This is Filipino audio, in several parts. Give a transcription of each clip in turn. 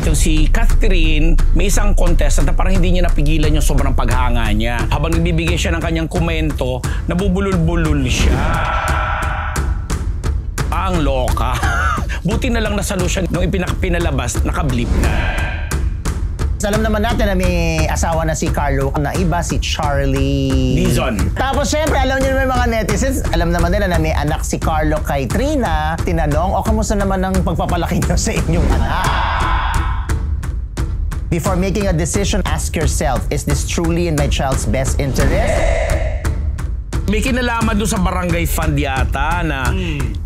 itong si Catherine, may isang contestant na parang hindi niya napigilan yung sobrang paghanga niya. Habang nagbibigay siya ng kanyang komento, nabubulol-bulol siya. Ang loka. Buti na lang na solution nung pinalabas, nakablip na. Alam naman natin na may asawa na si Carlo na iba, si Charlie Dizon. Tapos syempre, alam niyo naman mga netizens, alam naman nila na may anak si Carlo kay Trina. Tinanong, kamusta naman ang pagpapalaki niyo sa inyong anak? Before making a decision, ask yourself, is this truly in my child's best interest? May kinalaman doon sa barangay fund yata na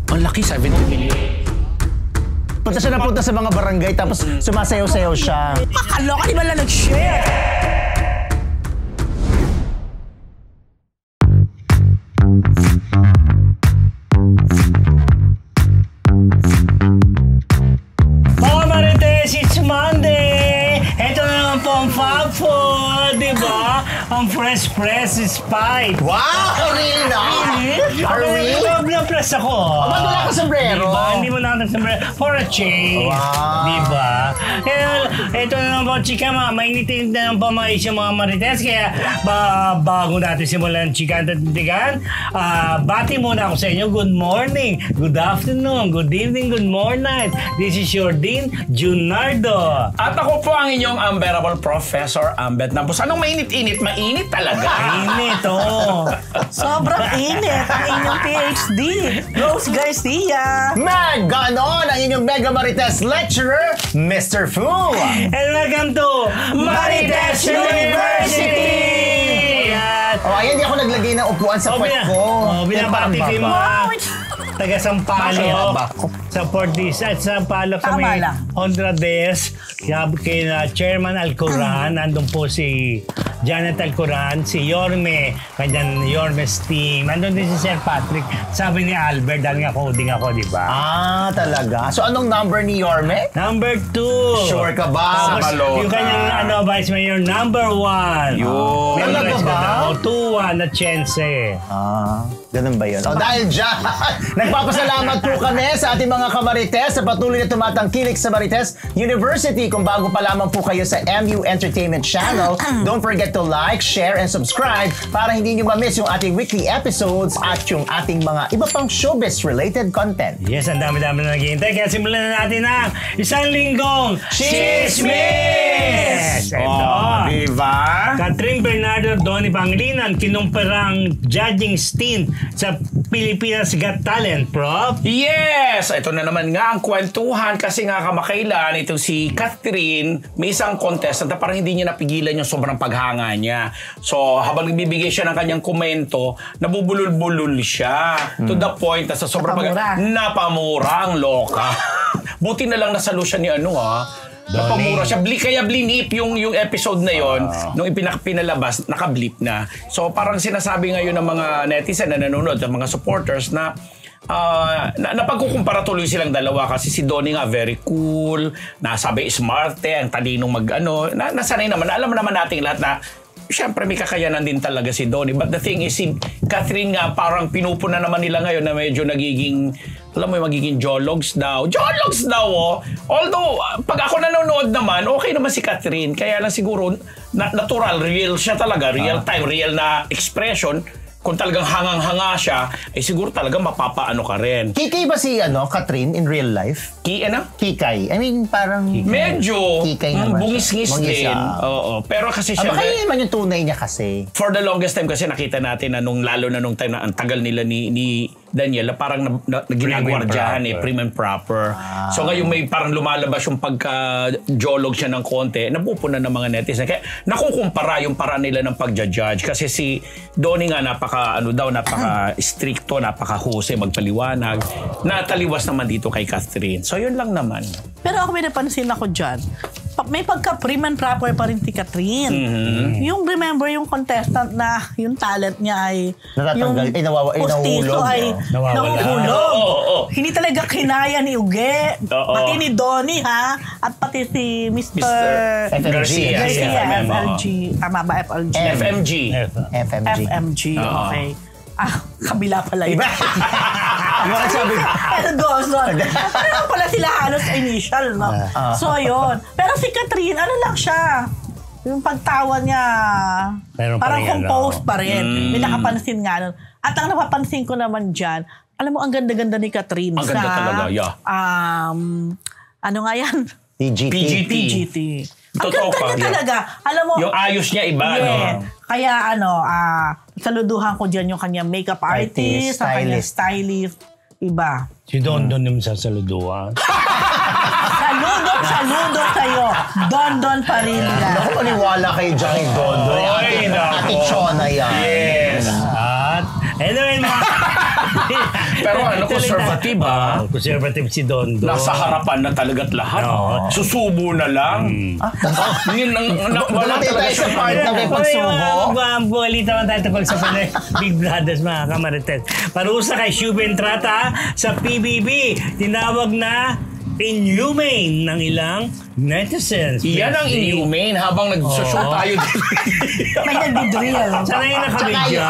ang laki, 70 million. Punta siya na punta sa mga barangay tapos sumasayaw-sayaw siya. Kakaloka, di ba lang nag-share? Mga Marites, it's Monday! Ito na naman po ang Fab Food, di ba? Ang fresh spike. Wow! Rina! Are we? Na-press ako. Ba't wala ka sombrero? Diba? Hindi mo na sombrero. For a change. Wow. Diba? Kaya, ito na naman po, chika, mainitin na naman po mga isyo mga Marites. Kaya, bago natin simulan chika at tindigan, bati muna ako sa inyo. Good morning, good afternoon, good evening, good morning. This is your Dean, Junardo. At ako po ang inyong unbearable Professor Ambet Nampos. Anong mainit-init? Mainit talaga. Mainit, oh. Sobrang init ang inyong PhD. Rose Garcia. Meg! Ganon ang inyong Mega Marites lecturer, Mr. Fu! And welcome to Marites University! Ayan, di ako naglagay ng upuan sa puwet ko. Binabati ko yung mga taga Sampalo Bakit? sa Fortis at Sampalo sa may Honrades kay Chairman Alcoran. Nandun po si Janet Alcoran, si Yorme, kanyang Yorme's team. Nandun din si Sir Patrick. Sabi ni Albert, dahil nga coding ako, di ba? Talaga? So anong number ni Yorme? Number 2. Sure ka ba? Tapos yung kanyang Vice Mayor, number 1. Yun. Talaga ba? 2-1 na Chense. Ganun ba yun? Dahil dyan, nagpapasalamat po kami sa ating mga kamarites sa patuloy na tumatangkilik sa Marites University. Kung bago pa lamang po kayo sa MU Entertainment Channel, don't forget to like, share, and subscribe para hindi nyo ma-miss yung ating weekly episodes at yung ating mga iba pang showbiz-related content. Yes, ang dami-dami na naghihintay. Kaya simulan na natin ang isang linggong Chismis! Diba? Catherine Bernardo Donny Pangilinan kinumperang judging stint sa Pilipinas Got Talent, Prof. Yes! Ito na naman nga ang kwentuhan kasi nga kamakailan itong si Catherine, may isang contestant na parang hindi niya napigilan yung sobrang paghanga niya. So, habang nagbibigay siya ng kanyang komento, nabubulol-bulol siya. To the point na sa sobrang napamura ang loka. Buti na lang na solution ni napamura siya. Kaya blinip yung episode na yon nung pinalabas, nakablip na. So parang sinasabi ngayon ng mga netizen na nanonood, ng mga supporters na napagkukumpara tuloy silang dalawa kasi si Donnie nga very cool, nasabi smarte, ang talinong nasanay naman. Alam naman natin lahat na siyempre may kakayanan din talaga si Donnie. But the thing is, si Catherine nga parang pinupuna naman nila ngayon na medyo nagiging, alam mo yung magiging jologs daw. Jologs daw, oh! Although, pag ako nanonood naman, okay naman si Catherine. Kaya lang siguro, natural, real siya talaga. Real time, real na expression. Kung talagang hangang-hanga siya, siguro talagang mapapaano ka rin. Kikay ba si Catherine in real life? Kikay. I mean, parang medyo kikay naman bungis-ngis din. Oo. Pero kasi siya... Kaya naman yung tunay niya kasi. For the longest time kasi nakita natin na lalo na nung time na ang tagal nila ni Daniela, parang ginagwardyahan prim and proper. So ngayon may parang lumalabas yung pagka-jolog siya ng konti, napupuna ng mga netizen. Kaya nakukumpara yung paraan nila ng pagja-judge. Kasi si Donnie nga napaka-stricto, napaka-husay, magpaliwanag. Nataliwas naman dito kay Catherine. So yun lang naman. Pero ako may napansin ako dyan. May pagka-prim and proper pa rin si Catherine. Yung remember yung contestant na yung talent niya ay natatanggal, pustiso ay nahuhulog. Hindi talaga kinaya ni Uge, pati ni Donnie at pati si Mr. Garcia. FLG. Tama ba FLG? FMG. FMG, okay. Kabila pala yun. Iba. Ako na sabi. Pero goes on. Parang pala sila halos initial, no? So, yun. Pero si Catherine, ano lang siya? Yung pagtawa niya, parang composed pa rin. May nakapansin nga nun. At ang napapansin ko naman dyan, alam mo, ang ganda-ganda ni Catherine. Ang ganda talaga, yeah. Ano nga yan? PGT. Ang Totoo ganda niya talaga. Alam mo, yung ayos niya iba, no? Kaya saluduhan ko dyan yung kanyang makeup artist, sa kanyang stylist, iba. Si Don naman sa saluduhan. Saludo sa'yo. Don pa rin yan. Naku, maniwala kayo dyan kay Don. Ate Chona yan. Yes. At, anyway, Pero conservative ha? Conservative si Don. Nasa harapan na talaga't lahat. Susubo na lang. Wala tayo sa part na may pagsubo. Buwalita man tayo sa Big Brothers, mga kamarites. Parusa kay Shubin Trata sa PBB. Tinawag na inhumane ng ilang netizens. Yan ang inhumane habang nagsushoot tayo dito. May nagdi-drill. Sanay na kami dyan.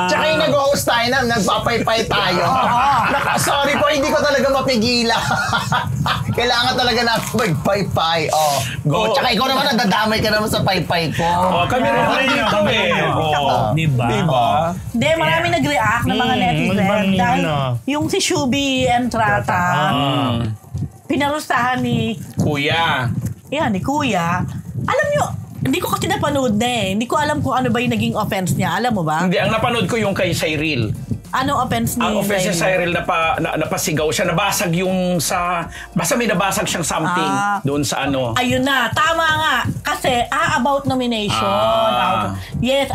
Tsaka yung nag-host tayo na, nagpapaypay tayo. Sorry po, hindi ko talaga mapigilan. Kailangan talaga na magpaypay. Go. Tsaka ikaw naman, nadadamay ka naman sa paypay ko. Kami rin dito Diba? Hindi, marami nag-react ng mga netizens. Dahil yung si Shubi Entrata, pinarustahan ni Kuya. Yan, ni Kuya. Alam nyo, hindi ko kasi napanood na eh. Hindi ko alam kung ano ba yung naging offense niya. Alam mo ba? Hindi, ang napanood ko yung kay Cyril. Anong offense niya? Ang offense ni Cyril napasigaw siya. Nabasag yung sa... Basta may nabasag siyang something doon sa ano. Ayun na. Tama nga. Kasi, about nomination. Yes,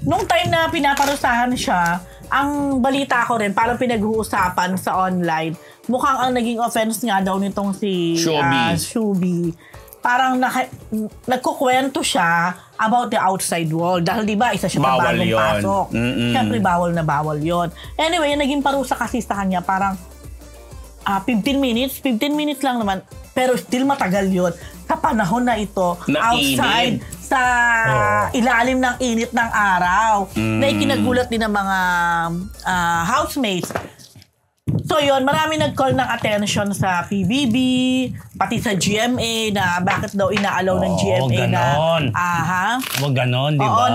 nung time na pinaparusahan siya, ang balita ko rin, parang pinag-uusapan sa online, mukhang ang naging offense nga daw nitong si Shubi. Parang nagkukwento siya about the outside world. Dahil di ba, isa siya na bagong pasok. Siyempre, bawal na bawal yon. Anyway, naging parusa kasi sa kanya, parang 15 minutes lang naman. Pero still matagal yon sa panahon na ito, na outside, sa ilalim ng init ng araw, na ikinagulat din ng mga housemates. So yun, marami nag-call ng attention sa PBB, pati sa GMA na bakit daw inaalaw ng GMA Wag ganon, di ba? Oo,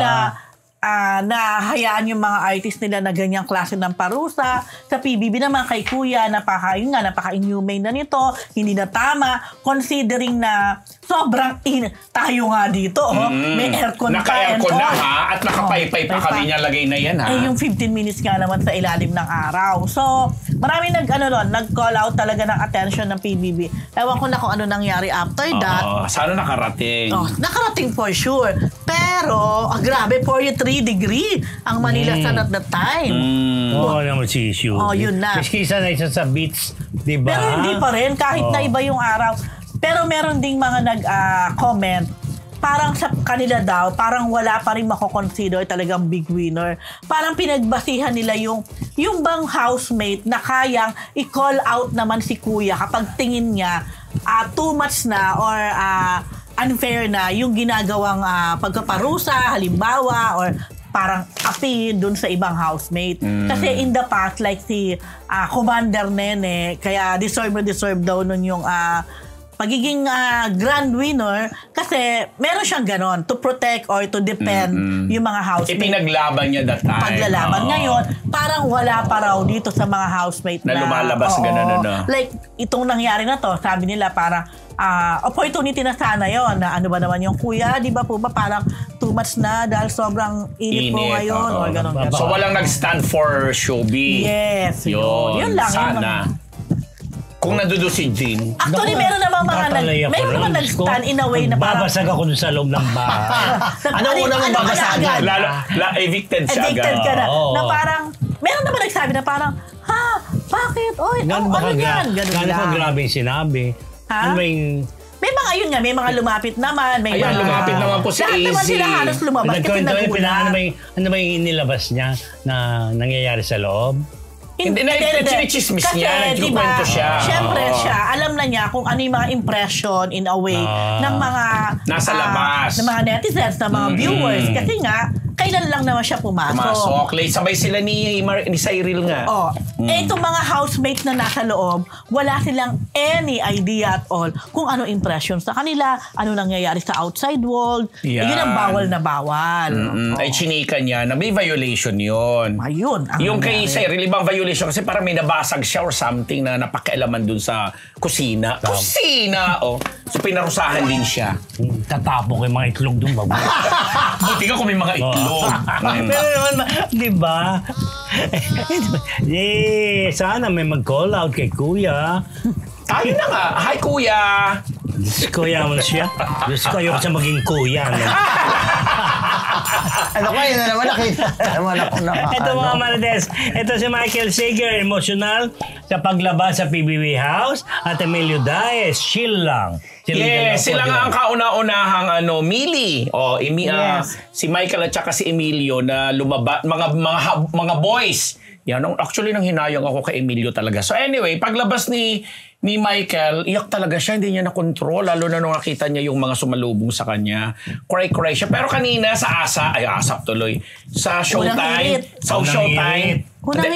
na hayaan yung mga artist nila na ganyang klase ng parusa. Sa PBB naman kay Kuya, napaka-inhumane na nito, hindi na tama, considering na sobrang tayo nga dito, may aircon pa. Naka-aircon na ha, at nakapaypay pa kami niya lagay na yan ha. Yung 15 minutes nga naman sa ilalim ng araw. So, marami nag-call out talaga ng attention ng PBB. Ewan ko na kung ano nangyari after that. Sana nakarating. Nakarating for sure. Pero, grabe, 43 degree ang Manila Sun at that time. Naman si issue. Yun na. Miski isa na isa sa beach, di ba? Pero hindi pa rin, kahit na iba yung araw. Pero meron ding mga nag-comment, parang sa kanila daw, parang wala pa rin mako-consider talagang big winner. Parang pinagbasihan nila yung bang housemate na kayang i-call out naman si Kuya kapag tingin niya too much na or unfair na yung ginagawang pagkaparusa, halimbawa, or parang api dun sa ibang housemate. Kasi in the past, like si Commander Nene, kaya deserve daw nun yung pagiging grand winner kasi meron siyang ganon to protect or to defend yung mga housemate. Ipinaglaban niya that time. Paglalaban ngayon, parang wala pa raw dito sa mga housemate na lumalabas ganon. Like, itong nangyari na to, sabi nila parang opportunity na sana yon na ano ba naman yung Kuya, di ba po ba parang too much na dahil sobrang init po ngayon or ganon. So walang nag-stand for Shubi. Yes, yun lang. Sana. Kung nandoon si Jean. Actually, meron naman nag-stand in a way na parang... Babasag ako dun sa loob ng bahay. Ano unang babasagan? Evicted siya agad. Evicted ka na. Na parang, meron naman nagsabi na parang, bakit? Oy, ano yan? Ganun lang. Gano'n grabe yung sinabi. May mga yun nga, may mga lumapit naman. Ayan, lumapit naman po si Lahat naman Easy. sila halos lumabas kasi nagulat. Ano ba yung inilabas niya na nangyayari sa loob? Hindi, chinichismis niya, nagkikwento siya. Siyempre siya, alam na niya kung ano yung mga impression in a way ng mga... Nasa labas. Ng mga netizens, ng mga viewers. Kasi nga, kailan lang naman siya Pumasok. Late, sabay sila ni Cyril nga. Itong mga housemates na nasa loob, wala silang any idea at all kung ano impression sa kanila, ano nangyayari sa outside world. Yan. Yun ang bawal na bawal. Ay, chinika niya na may violation yun. Ayun. Yung kay Cyril, ibang violation kasi parang may nabasag siya or something na napakialaman dun sa kusina. Kusina! So, pinarusahan din siya. Tatapok yung mga itlog doon. Buti ka kung may mga itlog. Pero naman, di ba? Sana may mag-call out kay Kuya. Tayo na nga. Hi, Kuya! Diyos ko, yaman siya. Diyos ko, ayoko siya maging kuya. Ano ko, yun na naman nakita. Naman ako Ito mga Marites, ito si Michael Sager, emotional sa paglabas sa PBB House at Emilio Daes, chill lang. Yes, sila nga ang kauna-unahang Mili. Si Michael at saka si Emilio na lumaba, mga boys. Yan, actually nang hinayang ako kay Emilio talaga. So anyway, paglabas ni Michael, iyak talaga siya, hindi niya na-control. Lalo na nung nakita niya yung mga sumalubong sa kanya. Cry siya. Pero kanina sa asap tuloy. Sa Showtime. Sa Showtime. Unang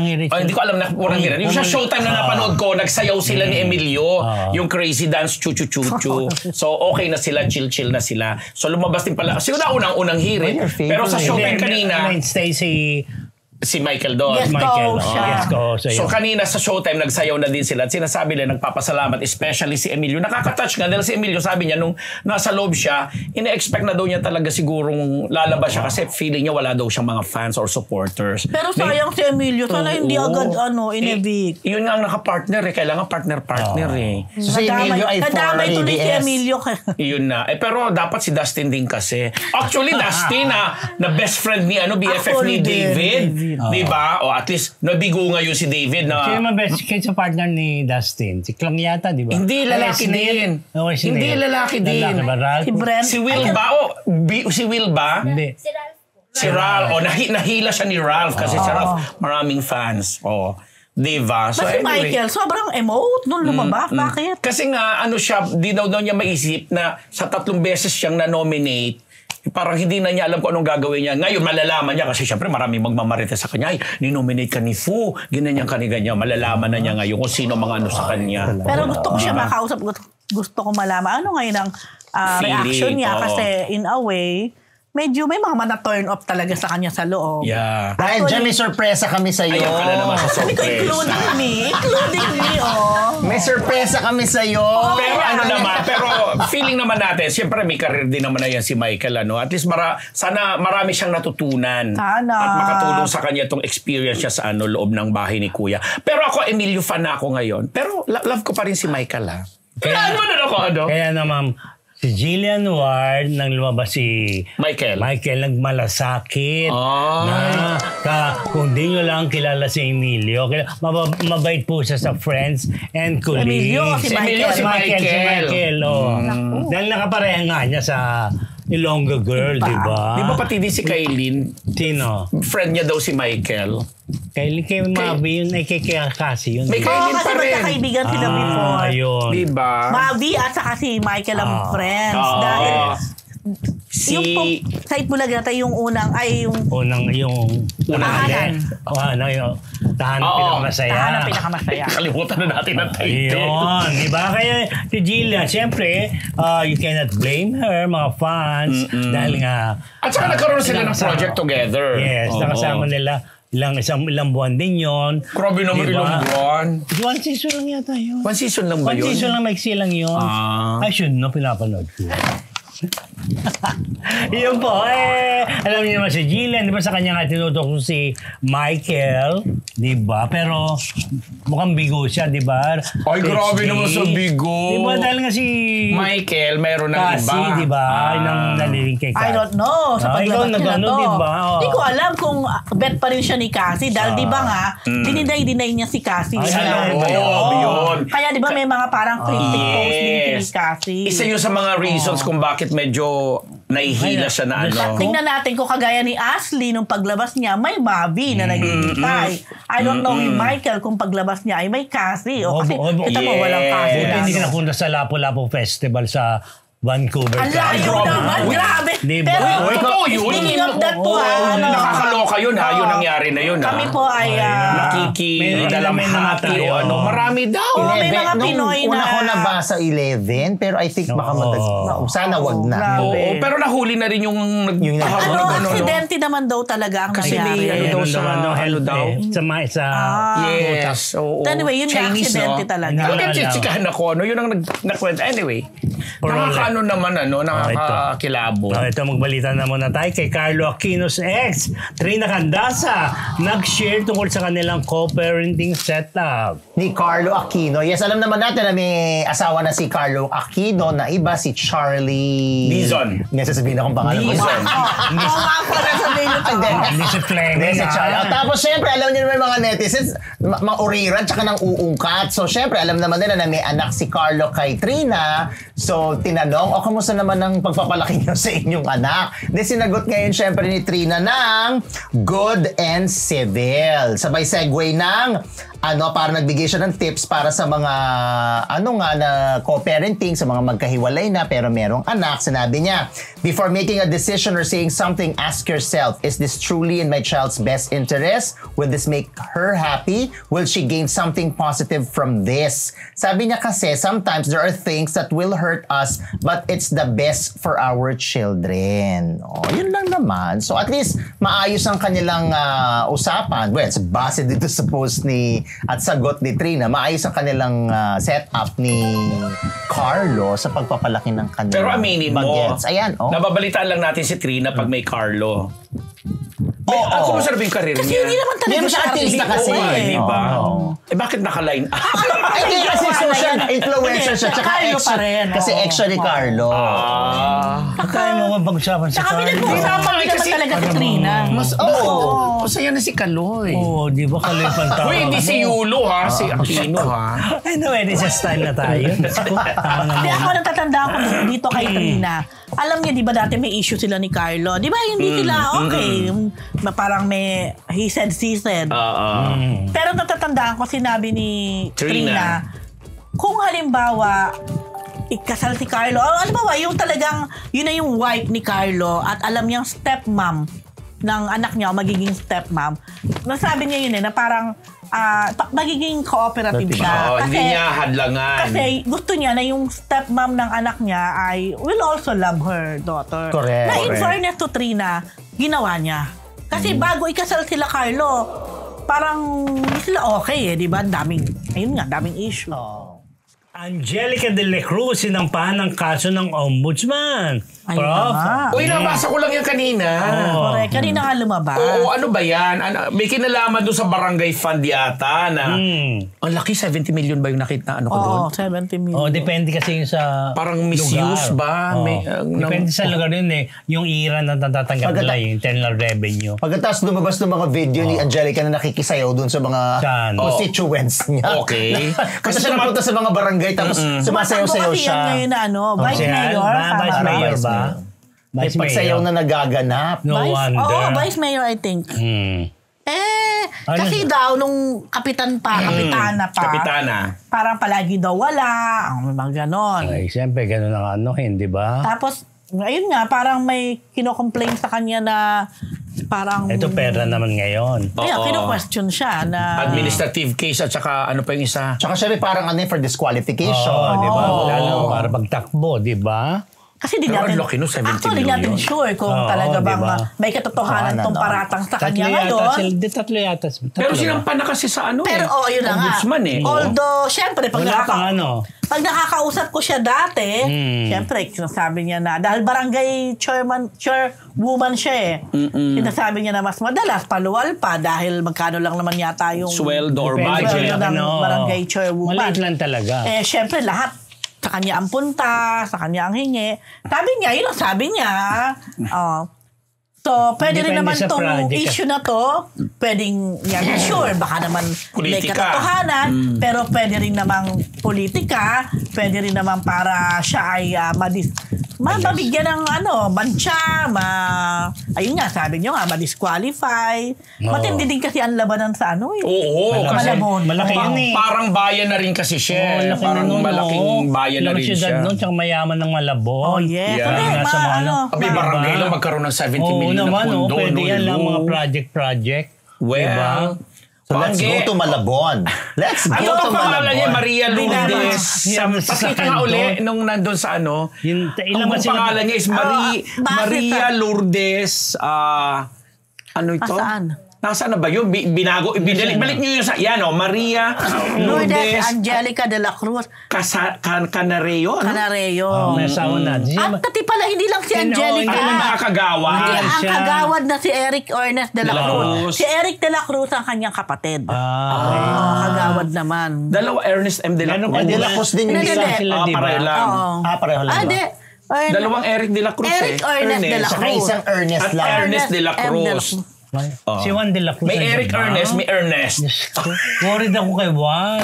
hirit. Hindi ko alam na unang hirit. Yung sa Showtime na napanood ko, nagsayaw sila ni Emilio. Yung crazy dance, chu-chu-chu-chu. So okay na sila, chill-chill na sila. So lumabas din pala. Siguro na unang hirit. Pero sa Showtime kanina, si Michael doon. Yes, Michael. siya. So kanina sa Showtime nagsayaw na din sila at sinasabi nila nagpapasalamat especially si Emilio. Nakaka-touch nga dahil si Emilio sabi niya nung nasa loob siya, ina-expect na daw niya talaga sigurong lalabas siya kasi feeling niya wala daw siyang mga fans or supporters. Pero sayang si Emilio, sana hindi agad in-evict. Yun nga ang naka-partner Kailangan partner-partner So si Emilio ay for Nadamay tuloy si ABS. Emilio. Yun na. Pero dapat si Dustin din kasi. Actually, Dustin na best friend ni BFF ni David. Diba? O at least nabigo ngayon si David na... Sino yung best sa partner ni Dustin? Si Klang yata, di ba? Hindi, lalaki din. Hindi, lalaki din. Si Brent. Si Will ba? Si Will ba? Hindi. Si Ralph. Nahila siya ni Ralph kasi si Ralph maraming fans. Diba? So Kasi Michael, sobrang emote nung lumabas. Bakit? Kasi nga, di daw niya maisip na sa 3 beses siyang na-nominate, parang hindi na niya alam kung anong gagawin niya. Ngayon, malalaman niya kasi syempre maraming magmamarita sa kanya. Ay, ninominate ka ni Fu. Ganyan ganyan. Malalaman na niya ngayon kung sino mga sa kanya. Pero gusto ko siya makausap. Gusto ko malaman ano ngayon ang reaction niya. Kasi in a way, medyo may mga mana-turn off talaga sa kanya sa loob. Yeah. Dahil dyan may sorpresa kami sa'yo. Ayan ka na naman sa sorpresa. Including me, May sorpresa kami sa'yo. Pero feeling naman natin, siyempre may career din naman na yan si Michael. At least sana marami siyang natutunan. Sana. At makatulong sa kanya itong experience siya sa loob ng bahay ni Kuya. Pero ako, Emilio, fan na ako ngayon. Pero love ko pa rin si Michael. Kaya naman, si Jillian Ward, nang lumabas si Michael nagmalasakit na kung di nyo lang kilala si Emilio, mabait po siya sa friends and colleagues. Si Michael. Dahil nakapareha nga niya sa Ilonggo Girl, di ba? Di ba pati din si Kailin? Sino? Friend niya daw si Michael. Kay Mavi yun, ay kay Cassie yun. May Kailin pa Kasi rin. magkakaibigan sila before. Yun. Di ba? Mavi at saka si Michael ang friends. Dahil yung sa Itbulaga yung unang Unang tahanan. Tahanan pinakamasaya. Kalimutan na natin ang title. Yun, di ba? Kaya si Jillian, siyempre, you cannot blame her, mga fans, dahil nga... At saka nagkaroon sila ng project together. Yes, nakasama nila. Ilang buwan din yun. Grabe naman ilang buwan. 1 season lang yata yun. 1 season lang ba yun? 1 season lang, maiksi lang yun. I should know, pinapanood ko. Yun po, alam niyo naman si Jillian, di ba sa kanya nga tinutok si Michael, di ba? Pero mukhang bigo siya, di ba? Ay, grabe naman sa bigo. Di ba dahil nga si Michael, meron ng iba. Cassie, di ba? Nang naliling kay Cassie. I don't know. Sa paglabas nila to. Di ba? Hindi ko alam kung bet pa rin siya ni Cassie. Dahil di ba nga, dininay niya si Cassie. Yun. Kaya di ba may mga parang cryptic post din si Cassie. Isa yun sa mga reasons kung bakit medyo nahihila siya na Tingnan natin kung kagaya ni Ashley nung paglabas niya, may Mavi na naghihintay. I don't know ni Michael kung paglabas niya ay may Cassie. O kasi, kita mo, walang Cassie. Hindi ka napunta sa Lapu-Lapu Festival sa Vancouver. Ang layo grabe. naman, Uy, grabe. di ba? Pero, Uy, totoo yun. speaking of that po, Nakakaloka yun ha, yun nangyari na yun ha. kami po ay, Nakikidalamhati o ano, marami daw. Oo, may mga Pinoy Una na- ko nabasa 11, pero I think baka sana wag na. Grabe. Oo, pero nahuli na rin yung Yung aksidente naman daw talaga ang Kasi may nangyari. daw sa health daw. Sa Yes. Oo. Anyway, yun yung Chinese, aksidente no? talaga. Nagchichikahan ako, ano, yun ang nakwento. Anyway, nakakaano naman, ano, nakakakilabo. Ito, magbalita na muna tayo kay Carlo Aquino's ex, Trina Candasa, nag-share tungkol sa kanilang co-parenting setup. Ni Carlo Aquino. Yes, alam naman natin na may asawa na si Carlo Aquino na iba si Charlie... Dizon. Hindi, sasabihin akong pangalan mo. Dizon. Oo nga po, nasabihin nyo to. Hindi si Fleming. Hindi, si Charlie. Tapos, syempre, alam niyo naman mga netizens, mauriran tsaka nang uungkat. So, syempre, alam naman nila na may anak si Carlo kay Trina. So, tinanong, kamusta naman ang pagpapalaki niyo sa inyong anak? Then, sinagot ngayon, syempre, ni Trina ng good and civil. Sabay segue ng, para nagbigay siya ng tips para sa mga, na co-parenting, sa mga magkahiwalay na pero merong anak. Sinabi niya, before making a decision or saying something, ask yourself, is this truly in my child's best interest? Will this make her happy? Will she gain something positive from this? Sabi niya kasi, sometimes there are things that will hurt us, but it's the best for our children. Yun lang naman. So at least, maayos ang kanilang usapan. Well, it's base dito sa post at sagot ni Trina, maayos ang kanilang setup ni Carlo sa pagpapalaki ng kanilang Pero aminin mo, bagets. Ayan, nababalitaan lang natin si Trina pag may Carlo. Ako mo sarap yung karir niya. Kasi hindi naman talaga Hindi mo siya artista kasi. Di ba? Bakit naka-line? Hindi kasi social influencer siya. Tsaka Carlo ex pa rin. kasi ex siya ni Carlo. Kaya mo ba pag-usapan sa Saka Carlo? pinag-uusapan din naman talaga si Trina. Masaya na si Kaloy. Oo, di ba Kaloy Pantao? Uy, hindi si Yulo ha, si Aquino ha. Anyway, this is time na tayo. Hindi, ako natatandaan ko dito kay Trina. Alam niya, di ba dati may issue sila ni Carlo? Di ba hindi sila okay? Parang may he said, she said. Pero natatandaan ko sinabi ni Trina, kung halimbawa, ikasal si Carlo, ano ba yung talagang, yun na yung wife ni Carlo at alam niyang stepmom ng anak niya o magiging stepmom. Nasabi niya yun na parang magiging cooperative siya. Hindi niya hadlangan. Kasi gusto niya na yung stepmom ng anak niya ay will also love her daughter. Correct. Na in fairness to Trina, ginawa niya. Kasi bago ikasal sila Carlo, parang hindi sila okay di ba? Daming issue. Angelica de la Cruz sinampahan ng kaso ng ombudsman. Ayun Prof. na nga. Uy, nabasa ko lang yan kanina. Correct. Kanina nga lumabas. Oo, ano ba yan? May kinalaman doon sa barangay fund yata na ang laki, 70 million ba yung nakita ko doon? Oo, 70 million. Oh, depende kasi yung sa Parang misuse lugar. ba? Depende sa lugar yun eh. Yung IRA na natatanggap nila yung internal revenue. Pagkatapos lumabas ng mga video ni Angelica na nakikisayaw dun sa mga constituents niya. Okay. Kasi siya napunta sa mga barangay tapos sumasayaw-sayaw siya. Ngayon na vice mayor. Vice mayor ba? May pagsayaw na nagaganap. No wonder. Vice mayor I think. Kasi daw nung kapitana pa. Parang palagi daw wala. Ang mga ganon. Ay, siyempre, ganon ang di ba? Tapos, ayun nga, parang may kino-complain sa kanya na parang... Ito pera naman ngayon. Kaya kino-question siya na... Administrative case at saka ano pa yung isa? Tsaka siya parang for disqualification. Di ba? Lalo para pagtakbo, di ba? Kasi di Pero natin... ang laki no, 70 actually, million. natin sure kung talaga bang diba? may katotohanan tong paratang sa kanya ngayon. Tatlo yata. Pero sinampan na kasi sa ano Pero yun na nga. Ombudsman eh. Although, syempre, pag pag nakakausap ko siya dati, syempre, sinasabi niya na, dahil barangay chairwoman siya sinasabi niya na mas madalas, paluwal pa, dahil magkano lang naman yata yung sweldo or budget. ng barangay chairwoman. Maliit lang talaga. Syempre, lahat sa kanya ang punta, sa kanya ang hingi. Sabi niya, yun ang sabi niya. So, pwede rin naman tong issue na to. Pwedeng, sure, baka naman may katotohanan, pero pwede rin namang politika, pwede rin naman para siya ay mabigyan ng bansya, ayun nga, sabi nyo nga, ma-disqualify. Matindi din kasi ang labanan sa Oo, kasi Malabon. Malaki yun eh. parang bayan na rin kasi siya. Laki Parang na nun, malaking bayan na rin siya. Nun, tsaka mayaman ng Malabon. Oh, yes. Yeah. Hindi, Nasa mga Abi, barangay lang magkaroon ng 70 million na pondo. Pwede yan lang mga project. Well, Diba? So let's go to Malabon. Let's go Ano to ang pangalan niya? Malabon. Maria Lourdes. Pakita nga uli nung nandun sa Yung, ang ilang ba sila- pangalan niya is Maria Lourdes. Ano ito? Saan? Nasaan na ba yun? Balik niyo yun sa... Yan Maria Lourdes Lourdes Angelica de la Cruz Canareo. Ano? Canareo. May asawa na. At pati pala, hindi lang si Angelica. Ano ang nakakagawa? Hindi, ang siya. kagawad na si Eric Ernest de la De la Cruz. Cruz. Si Eric de la Cruz ang kanyang kapatid. Okay. Kagawad naman. Dalawa Ernest M. de la Ano Cruz. ka De La Cruz din yung Hindi, isa. hindi. Sila, di ba? Pareho lang. Oo. Pareho lang ba? Hindi. Dalawang Eric de la Cruz Eric Ernest de la Saka Cruz. isang Ernest At lang. Ernest de la M. de la Cruz. Si Juan de la Cruz. May ang Eric diba? Ernest, may Ernest. Worried ako kay Juan.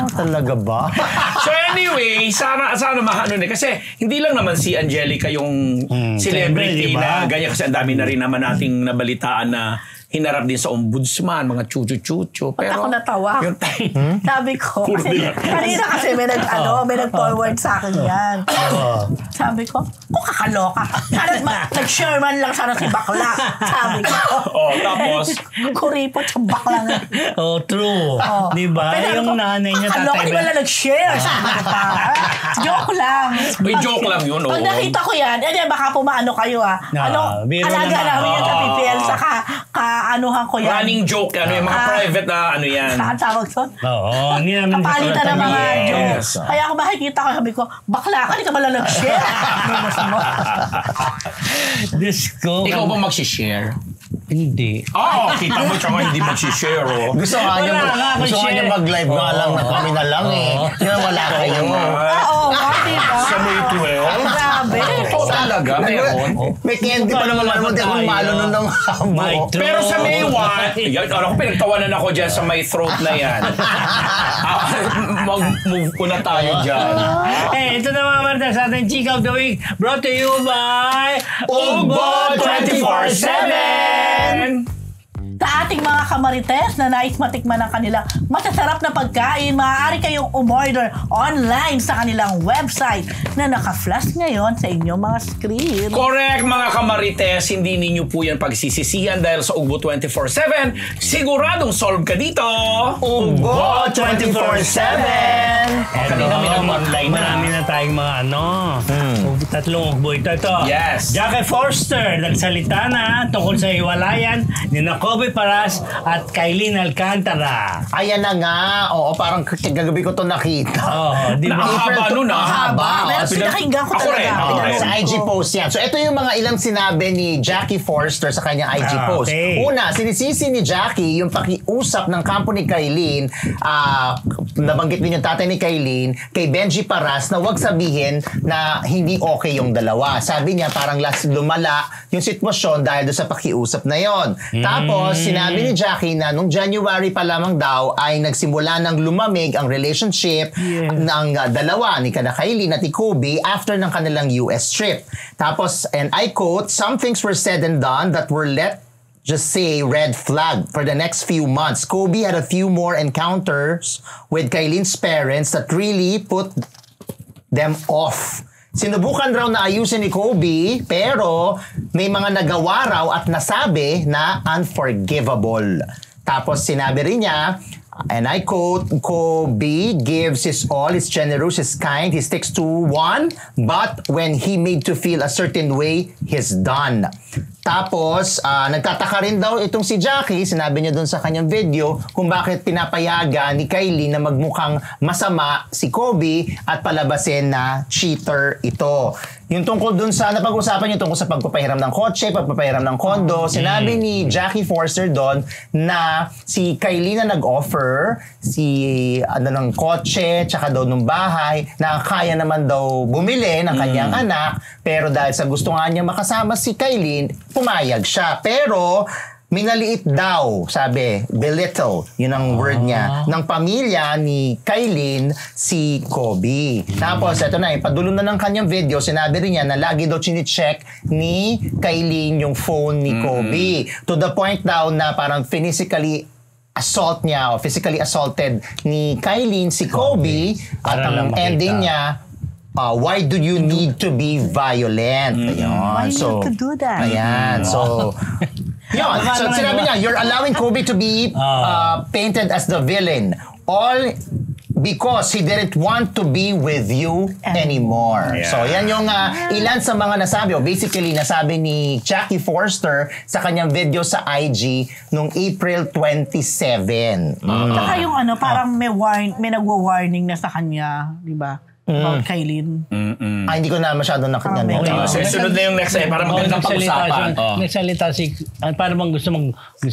Talaga ba? So anyway, sana maano na kasi hindi lang naman si Angelica yung celebrity siyempre, diba? na ganyan kasi ang dami na rin naman nating nabalitaan na hinarap din sa ombudsman, mga chuchu-chuchu. Ba't ako natawa? Yung time. Sabi ko, kanina kasi may nag-forward sa akin yan. Sabi ko, kakaloka. Sana nag-share man lang sana si bakla. Sabi ko. Tapos? Kuripot sa bakla nga. True. Di ba? Pero Yung nanay niya, kakaloka, tatay di ba lang nag-share? Sabi ko pa. Joke lang. May joke lang yun, Pag nakita ko yan, baka pumaano kayo biro alaga naman. namin yan sa PPL, saka anuhan ko yan. Running joke, yung mga private na yan. Saan tawag doon? Oo, hindi naman. Kapalitan ng mga Yes. jokes. Kaya ako makikita ko, sabi ko, bakla ka, di ka pala nag-share. Diyos ko. Ikaw ba mag-share? Hindi. Kita mo siya hindi mag-share. Gusto nga niya mag-live nga lang na kami na lang Kaya wala kayo. Oo, di ba? Sa May 12? Grabe. Talaga, meron. May candy pa naman di ako malo nun ng hamo. Pero sa May 1, ano ko pinagtawanan ako dyan sa may throat na yan. Mag-move ko na tayo dyan. Ito na mga Marta sa ating Chika of the Week brought to you by Ugbo 24/7! Sa ating mga kamarites na nais matikman ang kanilang masasarap na pagkain, maaari kayong umorder online sa kanilang website na naka-flash ngayon sa inyong mga screen. Correct mga kamarites, hindi ninyo po yan pagsisisihan dahil sa Ugbo 24/7, siguradong solve ka dito! Ugbo 24/7! Kanina may nag-online na. Marami na tayong mga tatlong ugbo ito. Yes. Jackie Forster, nagsalita na tungkol sa hiwalayan ni Kobe Paras at Kailin Alcantara. Ayan na nga. Oo, parang kagabi ko to nakita. Di ba? Nakahaba nun Haba. Pero pinakinggan ko Ako rin. talaga. Sa IG post yan. So ito yung mga ilang sinabi ni Jackie Forster sa kanyang IG post. Okay. Una, sinisisi ni Jackie yung pakiusap ng kampo ni Kailin, nabanggit din yung tatay ni Kailin, kay Benji Paras na wag sabihin na hindi okay yung dalawa. Sabi niya parang lumala yung sitwasyon dahil doon sa pakiusap na yon. Tapos, sinabi ni Jackie na nung January pa lamang daw ay nagsimula ng lumamig ang relationship ng dalawa ni Kailin at ni Kobe after ng kanilang US trip. Tapos, and I quote, "Some things were said and done that were just say red flag for the next few months. Kobe had a few more encounters with Kailin's parents that really put them off. Sinubukan raw na ayusin ni Kobe pero may mga nagawa raw at nasabi na unforgivable." Tapos sinabi rin niya, and I quote, "Kobe gives his all, he's generous, he's kind, he sticks to one, but when he made to feel a certain way, he's done." Tapos, nagtataka rin daw itong si Jackie, sinabi niya dun sa kanyang video, kung bakit pinapayagan ni Kylie na magmukhang masama si Kobe at palabasin na cheater ito. Yung tungkol dun sa, napag-usapan yung tungkol sa pagpapahiram ng kotse, pagpapahiram ng kondo, sinabi ni Jackie Forster doon na si Kylie na nag-offer ng kotse, tsaka daw ng bahay, na kaya naman daw bumili ng kanyang anak, pero dahil sa gusto nga niya makasama si Kylie, pumayag siya. Pero minaliit daw, sabi, belittle, yun ang word niya, ng pamilya ni Kailin si Kobe. Tapos, eto na, ipadulo na ng kanyang video, sinabi rin niya na lagi daw chine-check ni Kailin yung phone ni Kobe. To the point daw na parang physically assaulted ni Kailin si Kobe at ang ending niya, why do you need to be violent? Why Ayun. you have to do that? Ayan. So, yun. So, sinabi niya, you're allowing Kobe to be painted as the villain. All because he didn't want to be with you anymore. Yeah. So, yan yung ilan sa mga nasabi. Basically, nasabi ni Jackie Forster sa kanyang video sa IG noong April 27. Saka yung parang may nagwa-warning na sa kanya, di ba? About Kailin. Hindi ko na masyado nakita. So, sunod na yung next para magandang pag-usapan. Nagsalita si, para bang gusto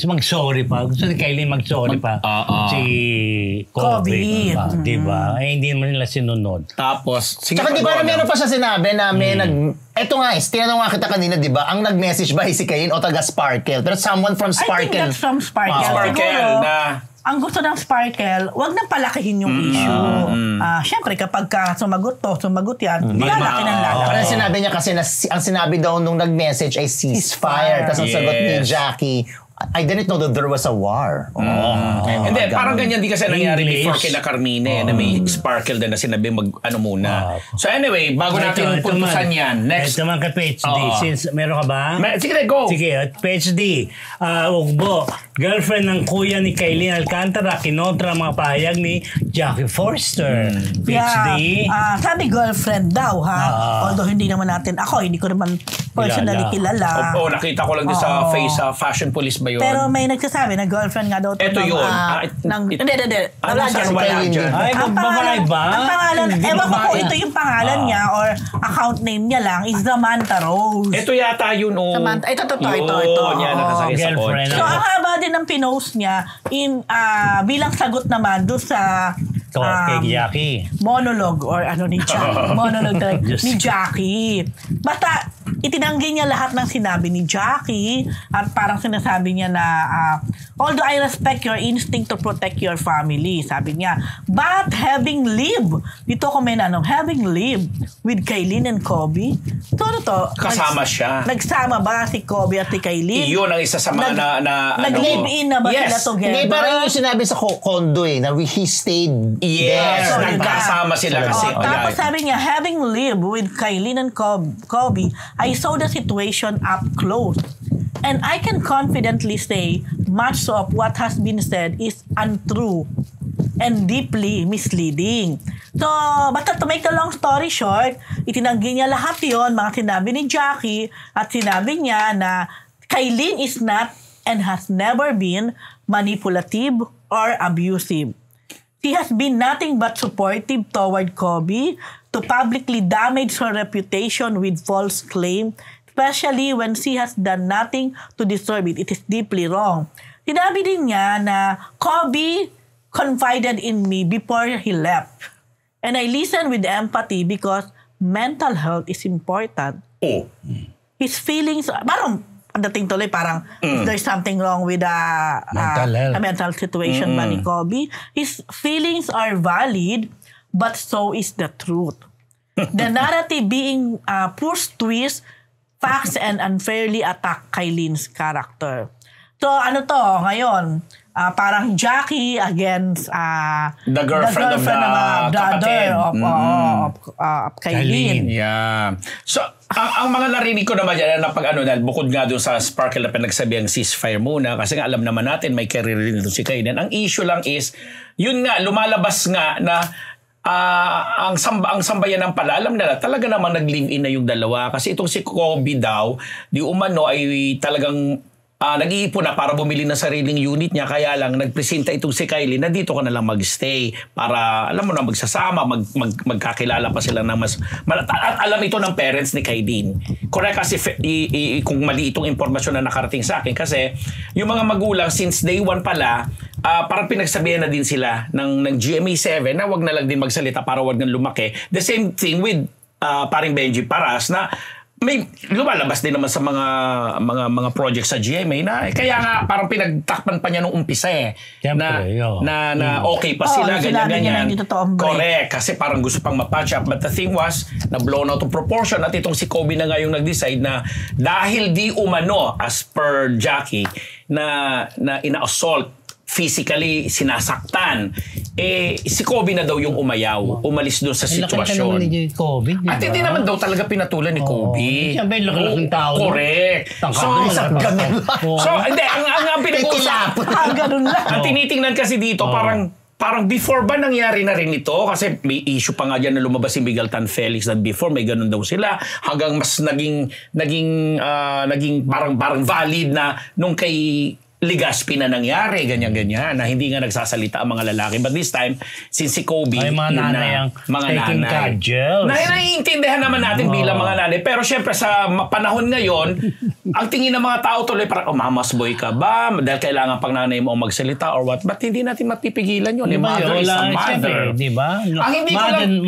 mag-sorry pa. Gusto ni Kailin mag-sorry pa. Si Kobe. Diba? Hindi naman nila sinunod. Tapos, sige Tsaka di ba na meron pa siya sinabi na may eto nga, tinanong nga kita kanina, di ba? Ang nag-message ba si Kailin o taga Sparkle? Pero someone from I think Sparkle. that's from Sparkle. Sparkle Siguro, na... ang gusto ng Sparkle, wag nang palakihin yung issue. Siyempre, kapag sumagot yan, lalaki ng lalaki. Pero sinabi niya kasi na ang sinabi daw nung nag-message ay ceasefire. Tapos ang sagot ni Jackie, I didn't know that there was a war. Hindi, parang ganyan di kasi nangyari English. before kina Carmine na may Sparkle din na sinabi muna. So anyway, bago natin puntusan yan, next. Ito man ka PhD, since meron ka ba? Sige, go. Sige, PhD. Ugbo, girlfriend ng kuya ni Kailin Alcantara, kinontra ang mga pahayag ni Jackie Forster. PhD. Sabi girlfriend daw, ha? Although hindi naman natin, hindi ko naman personally kilala. Nakita ko lang din sa face Fashion Police ba yun? Pero may nagsasabi na girlfriend nga daw. Ito yun. Hindi. Wala dyan. Ay, babae ba? Ang pangalan, ewan ko kung ito yung pangalan niya or account name niya lang is Samantha Rose. Ito yata yun. Samantha, ito. Yan, nakasakit sa girlfriend. kotse. So, ang haba din ng pinost niya bilang sagot naman doon sa Kay Jackie. monologue or ni Jackie. Monologue ni Jackie. Basta, itinanggi niya lahat ng sinabi ni Jackie at parang sinasabi niya na although I respect your instinct to protect your family, sabi niya, but having lived with Kailin and Kobe, Kasama siya. Nagsama ba si Kobe at si Kailin? Iyon ang isa sa mga nag-live-in na ba sila together? Hindi, parang yung sinabi sa condo na he stayed Yes, there. nagkasama sila kasi. Tapos sabi niya, having lived with Kailin and Kobe, I saw the situation up close. And I can confidently say much of what has been said is untrue and deeply misleading. So, basta to make the long story short, itinanggi niya lahat yon, mga sinabi ni Jackie, at sinabi niya na Kailin is not and has never been manipulative or abusive. She has been nothing but supportive toward Kobe to publicly damage her reputation with false claim, especially when she has done nothing to deserve it. It is deeply wrong. Sinabi din niya na Kobe confided in me before he left. And I listened with empathy because mental health is important. His feelings, parang pagdating tuloy, parang if there's something wrong with a mental situation ba ni Kobe, his feelings are valid, but so is the truth. The narrative being pushed twist facts and unfairly attack Kailin's character. So ano to ngayon? Parang Jackie against the girlfriend of the brother of Kailin. Yeah. So, ang mga narinig ko naman yan na pag bukod nga doon sa Sparkle na pinagsabi ang ceasefire muna kasi nga alam naman natin may career rin doon si Kailin. Ang issue lang is, yun nga, lumalabas nga na ang sambayan ng pala, alam nila, talaga namang nag-live-in na yung dalawa kasi itong si Kobe daw, di umano ay talagang nag-iipon na para bumili ng sariling unit niya, kaya lang nagpresenta itong si Kylie na dito ka na lang magstay para alam mo na magsasama, magkakilala pa sila ng mas at alam ito ng parents ni Kylie. Correct kasi kung mali itong impormasyon na nakarating sa akin kasi yung mga magulang since day one pala parang pinagsabihan na din sila ng GMA7 na wag na lang din magsalita para wag nang lumaki. The same thing with paring Benji Paras na may lumalabas din naman sa mga projects sa GMA na kaya nga parang pinagtakpan pa niya nung umpisa Siyempre, na okay pa sila sinabi niya na ganyan. hindi totoong break. Correct, kasi parang gusto pang ma-patch up, but the thing was na blown out of proportion at itong si Kobe na nga yung nag-decide na dahil di umano as per Jackie na ina-assault, physically sinasaktan, si Kobe na daw yung umalis doon sa sitwasyon. Ni Kobe, diba? At hindi naman daw talaga pinatulan ni Kobe. Siyempre, laki-laking tao. Correct. Hindi, ang pinag-uusap. Ganun lang. Ang tinitingnan kasi dito, parang before ba nangyari na rin ito? Kasi may issue pa nga dyan na lumabas si Miguel Tan Felix that before may ganun daw sila. Hanggang mas naging parang valid na nung kay Legaspi na nangyari, ganyan-ganyan, na hindi nga nagsasalita ang mga lalaki. But this time, since si Kobe, ay mga nanay ang taking cudgels. Naiintindihan naman natin bilang mga nanay. Pero syempre, sa panahon ngayon, ang tingin ng mga tao tuloy parang, mamas boy ka ba? Dahil kailangan pang nanay mo magsalita or what? Ba't hindi natin mapipigilan yun? Mother is a mother. Diba? Ang hindi ko lang...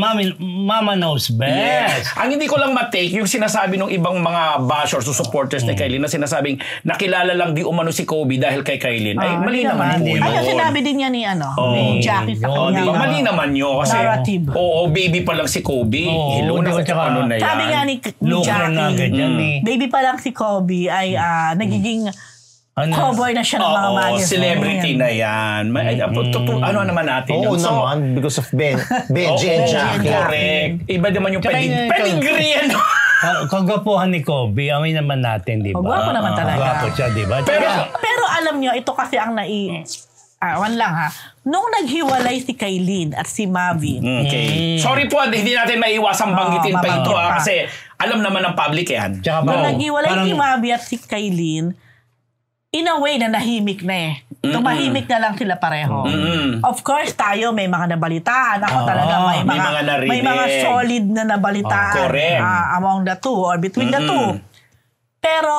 Mama knows best. Yes. Ang hindi ko lang matake, yung sinasabi ng ibang mga bashers o supporters ni Kylie na sinasabing, nakilala lang di umano si Kobe dahil kay Kylie. Ay, mali naman po yun. Ay, sinabi din niya ni Jackie sa kanya. Mali naman yun. Kasi, narrative. Baby pa lang si Kobe. Hello na ano na yan. Sabi nga ni Jackie, baby pa lang si Kobe ay nagiging cover na siya ng mga magazine. Celebrity na yan. Ano naman natin yun? Oo naman, because of Benji and Jackie. Correct. Iba naman yung pedigree yan. Kagapuhan ni Kobe, amin naman natin, di ba? Gwapo naman talaga. Gwapo siya, di ba? Pero alam nyo, ito kasi ang wan lang ha. Nung naghiwalay si Kylie at si Mavi. Okay. Sorry po, hindi natin maiwasang banggitin pa ito kasi alam naman ng public yan. Nung naghiwalay si Mavi at si Kylie, in a way na nahimik na Tumahimik na lang sila pareho. Of course, tayo may mga nabalitaan. Ako talaga may mga solid na nabalitaan among the two or between the two. Pero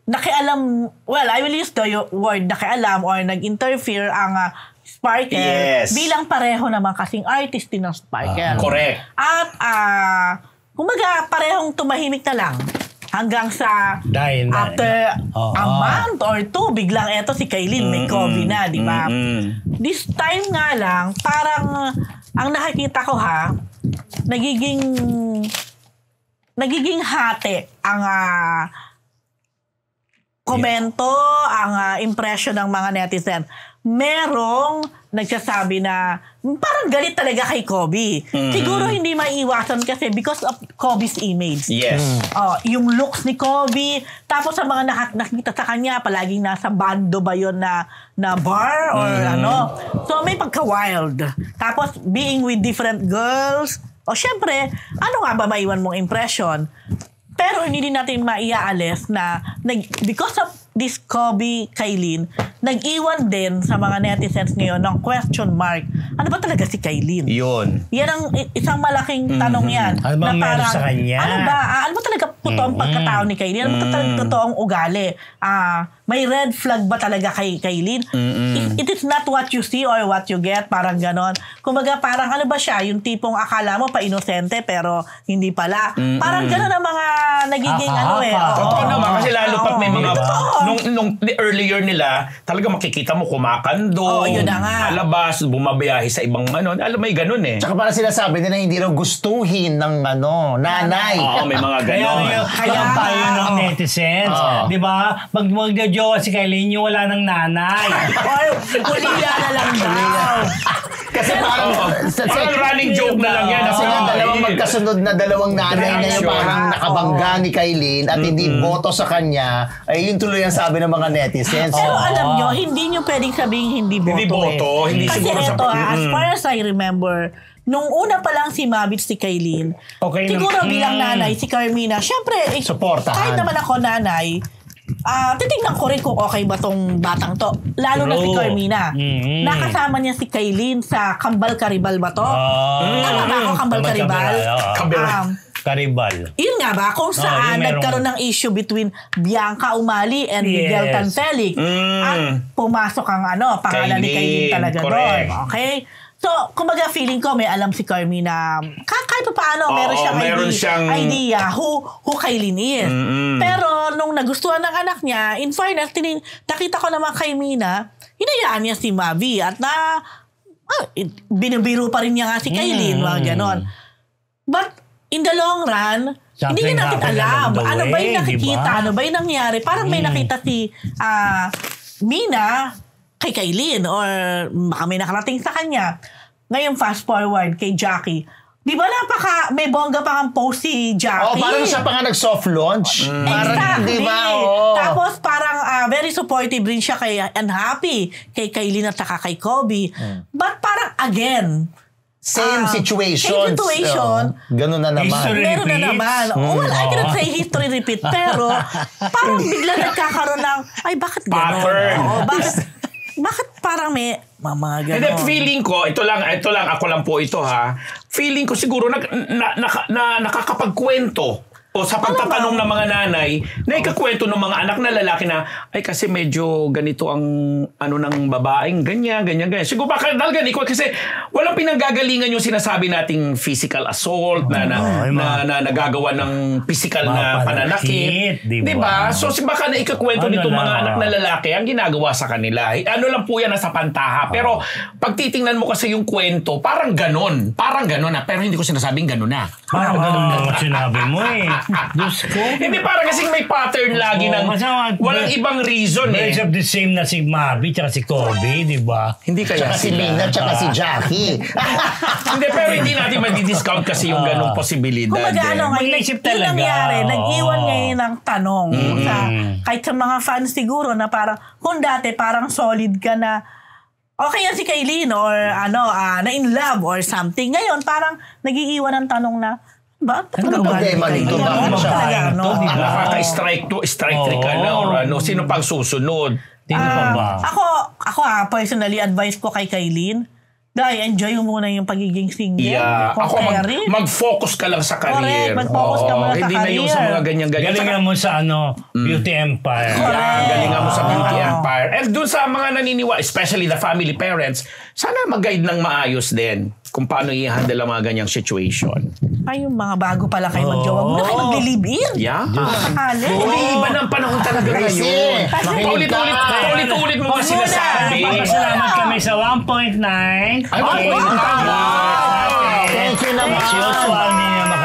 nakialam, well, I will use the word nakialam or nag-interfere ang Sparkle bilang pareho naman kasing artist din ng Sparkle. Correct. At kumbaga parehong tumahimik na lang. Hanggang sa after a month or two, biglang eto si Kylie may COVID na, di ba? This time nga lang, parang ang nakikita ko nagiging hati ang komento, ang impression ng mga netizen. Merong nagsasabi na parang galit talaga kay Kobe. Siguro hindi maiiwasan kasi because of Kobe's image. Yes. Yung looks ni Kobe, tapos sa mga nakikita sa kanya, palaging nasa bando ba yun na bar or ano. So may pagka-wild. Tapos being with different girls, syempre, ano nga ba maiwan mong impression? Pero hindi din natin maiaalis na because of this Kobe Kylie, nag-iwan din sa mga netizens ngayon ng question mark. Ano ba talaga si Kylie? Yun. Yan ang isang malaking tanong yan. Ano bang meron sa kanya? Ano ba talaga totoong pagkatao ni Kylie? Ano ba talaga totoong ugali? May red flag ba talaga kay Kylie? It is not what you see or what you get. Parang ganon. Kumbaga parang ano ba siya? Yung tipong akala mo pa-inosente pero hindi pala. Parang ganon ang mga nagiging Totoo naman. Kasi lalo pat may mga nung earlier nila, talaga makikita mo kumakando, yun na nga. Alabas, bumabiyahe sa ibang alam may ganun eh. Tsaka parang sinasabi nila hindi raw gustuhin ng nanay. May mga ganun. Kaya tayo ng netizens. Di ba? Pag magdajowa si Kylie, wala ng nanay. Or kuliya na lang daw. Kasi parang running joke na lang yan. Kasi dalawang magkasunod na dalawang nanay na yung parang nakabangga ni Kylie at hindi boto sa kanya, ay yun tuloy ang sabi ng mga netizens. Pero alam nyo, hindi nyo pwedeng sabihin hindi boto. Hindi boto. Hindi kasi siguro ito, as far as I remember, nung una pa lang si Mabit si Kylie, siguro bilang nanay, si Carmina, syempre, kahit naman ako nanay, titignan ko rin kung okay ba tong batang to. Lalo na si Carmina. Nakasama niya si Kylie sa Kambal Karibal ba to? Tama ba ako, Kambal Karibal? Karibal. Yun nga ba? Kung saan nagkaroon ng issue between Bianca Umali and Miguel Tan Felix. At pumasok ang pangalan ni Kylie talaga doon. Okay? So, kumbaga feeling ko may alam si Carmina. Kahit paano, meron siyang idea who Kailin is. Pero nung nagustuhan ng anak niya, in fairness, nakita ko naman kay Mina, hinayaan niya si Mavi at binibiro pa rin niya nga si Kailin, mga ganon. But in the long run, hindi na natin alam ano ba yung nakikita, ano ba yung nangyari. Parang may nakita si Mina kay Kailin or baka may nakarating sa kanya. Ngayon, fast forward kay Jackie. Di ba may bongga pa kang post si Jackie? Parang siya pa nga nag-soft launch. Exactly. Di ba? Tapos parang very supportive rin siya and happy kay Kailin at saka kay Kobe. But parang again, Same situation. Ganun na naman. Meron na naman. Well, I cannot say history repeat, pero parang bigla nagkakaroon ng, bakit gano'n? Pattern. Bakit parang may mga gano'n? And then feeling ko, ito lang, ako lang po ito ha. Feeling ko siguro nakakapagkwento o sa pagtatanong ng mga nanay, na ikakwento ng mga anak na lalaki na, kasi medyo ganito ang ng babaeng, ganyan. Siguro baka ganito kasi walang pinanggagalingan yung sinasabi nating physical assault na nagagawa ng physical na pananakit. Diba? So baka na ikakwento nitong mga anak na lalaki ang ginagawa sa kanila. Ano lang po yan, nasa pantaha. Pero pag titingnan mo kasi yung kwento, parang ganon na. Pero hindi ko sinasabing ganon na. Parang ganon na sinabi mo Diyos ko. Hindi, parang kasing may pattern lagi ng walang ibang reason Birds of the same na si Mavi tsaka si Kobe, di ba? Hindi kaya tsaka si Mina tsaka si Jackie. Hindi, pero hindi natin madi-discount kasi yung ganong posibilidad. Kumbaga mag-isip talaga. Yung nangyari, nag-iwan ngayon ng tanong kahit sa mga fans siguro na parang, kung dati parang solid ka na okay yan si Kailin or na in love or something. Ngayon, parang nag-iiwan ng tanong na, ano problema nito? Nakaka-strike trip ka na or sino pang susunod? Sino pa ba? Ako personally, advice ko kay Kailin, enjoy mo muna yung pagiging single. Yeah. Ako mag-focus ka lang sa career. Correct, mag-focus ka muna sa hindi career. na yung sa mga ganyan-ganyan. Galingan mo sa Beauty Empire. Galingan mo sa Beauty Empire. And dun sa mga naniniwala, especially the family parents, sana mag-guide ng maayos din kung paano i-handle ang mga ganyang situation. Yung mga bago pala kayo mag-jowa, muna kayo mag-live-in. Yeah. Iba ng panahon talaga ngayon. Paulit-ulit mo kasi sinasabi. Papasalamat kami sa 1.9. Thank you naman.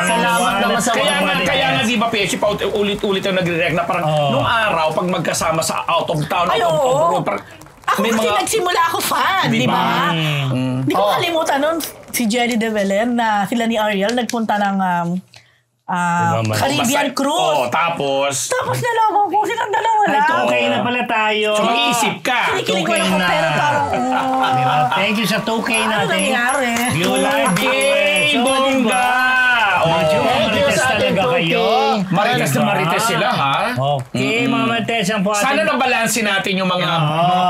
Salamat naman sa Kaya nga di ba, Pechi, ulit-ulit ang nagre-react na parang nung araw, pag magkasama sa out of town, out of road, ako kasi nagsimula ako fan, di ba? Di ko kalimutan nun, si Jerry De Belen na sila ni Ariel nagpunta ng Caribbean Cruise. Tapos nalaman ko silang dalawa na. Okay na pala tayo. So mag-iisip ka. Kinikilig ko lang pero parang thank you sa 2K natin. Ano nangyari? View live. Bongga! Thank you sa ating kayo. Marites na marites sila, ha? Okay, mga marites ang po ating... Sana nabalansin natin yung mga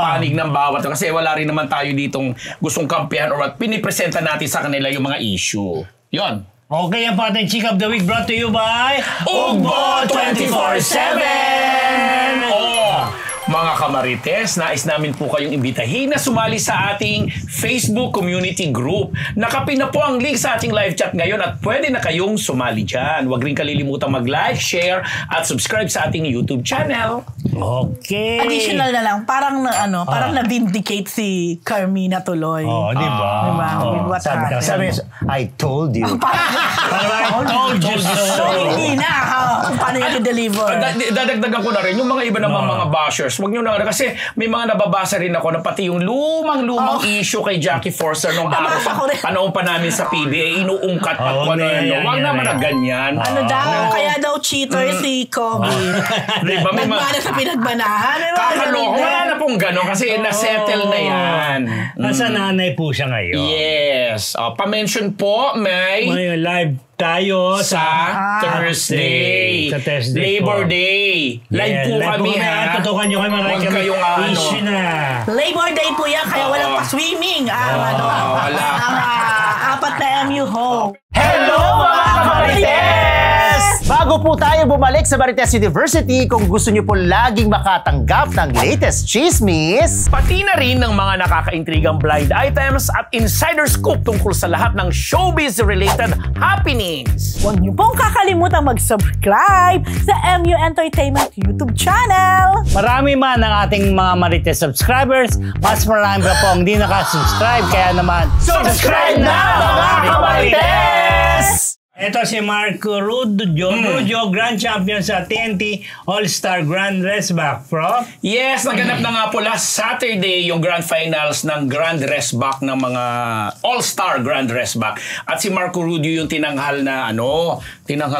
panig ng bawat. Kasi wala rin naman tayo ditong gustong kampihan or pinipresenta natin sa kanila yung mga issue. Yon. Okay, ang po ating Chick of the Week brought to you by Ugbo 24/7! Mga kamarites, nais namin po kayong imbitahin na sumali sa ating Facebook community group. Nakapin na po ang link sa ating live chat ngayon at pwede na kayong sumali dyan. Huwag rin kalilimutang mag-like, share at subscribe sa ating YouTube channel. Okay. Additional na lang, parang na-vindicate si Carmina tuloy. Di ba? Sabi, I told you. I told you so. Hindi na kung paano yung i-deliver. Dadagdagan ko na rin yung mga iba namang mga bashers. Huwag nyo na kasi may mga nababasa rin ako na pati yung lumang issue kay Jackie Forster nung panahon pa namin sa PBA, inuungkat at huwag naman na ganyan. Ano daw? Kaya daw cheater si Kobe. Diba? Nagmana sa pinagbanahan. Kakaloko. Wala na pong gano'n kasi na-settle na yan. Nasa nanay po siya ngayon. Yes. Pa-mention po, may live tayo sa Thursday. Sa Thursday Labor Day. Live po kami, ha? Tutukan nyo kayo Huwag kayong issue na. Labor Day po yan, kaya walang pa-swimming. Ang apat na MU home. Hello, mga kamarites! Bago po tayo bumalik sa Marites University, kung gusto niyo po laging makatanggap ng latest chismis, Pati na rin ng mga nakakaintrigang blind items at insider scoop tungkol sa lahat ng showbiz-related happenings. Huwag niyo pong kakalimutan mag-subscribe sa MU Entertainment YouTube channel. Marami man ang ating mga Marites subscribers, mas marami pa po ang hindi nakasubscribe. Kaya naman, subscribe na mga Kamarites! ito si Marco Rudio, Grand Champion sa TNT All-Star Grand Raceback, Prof. Yes, naganap na nga po last Saturday yung Grand Finals ng Grand Raceback ng mga All-Star Grand Raceback. At si Marco Rudio yung tinanghal na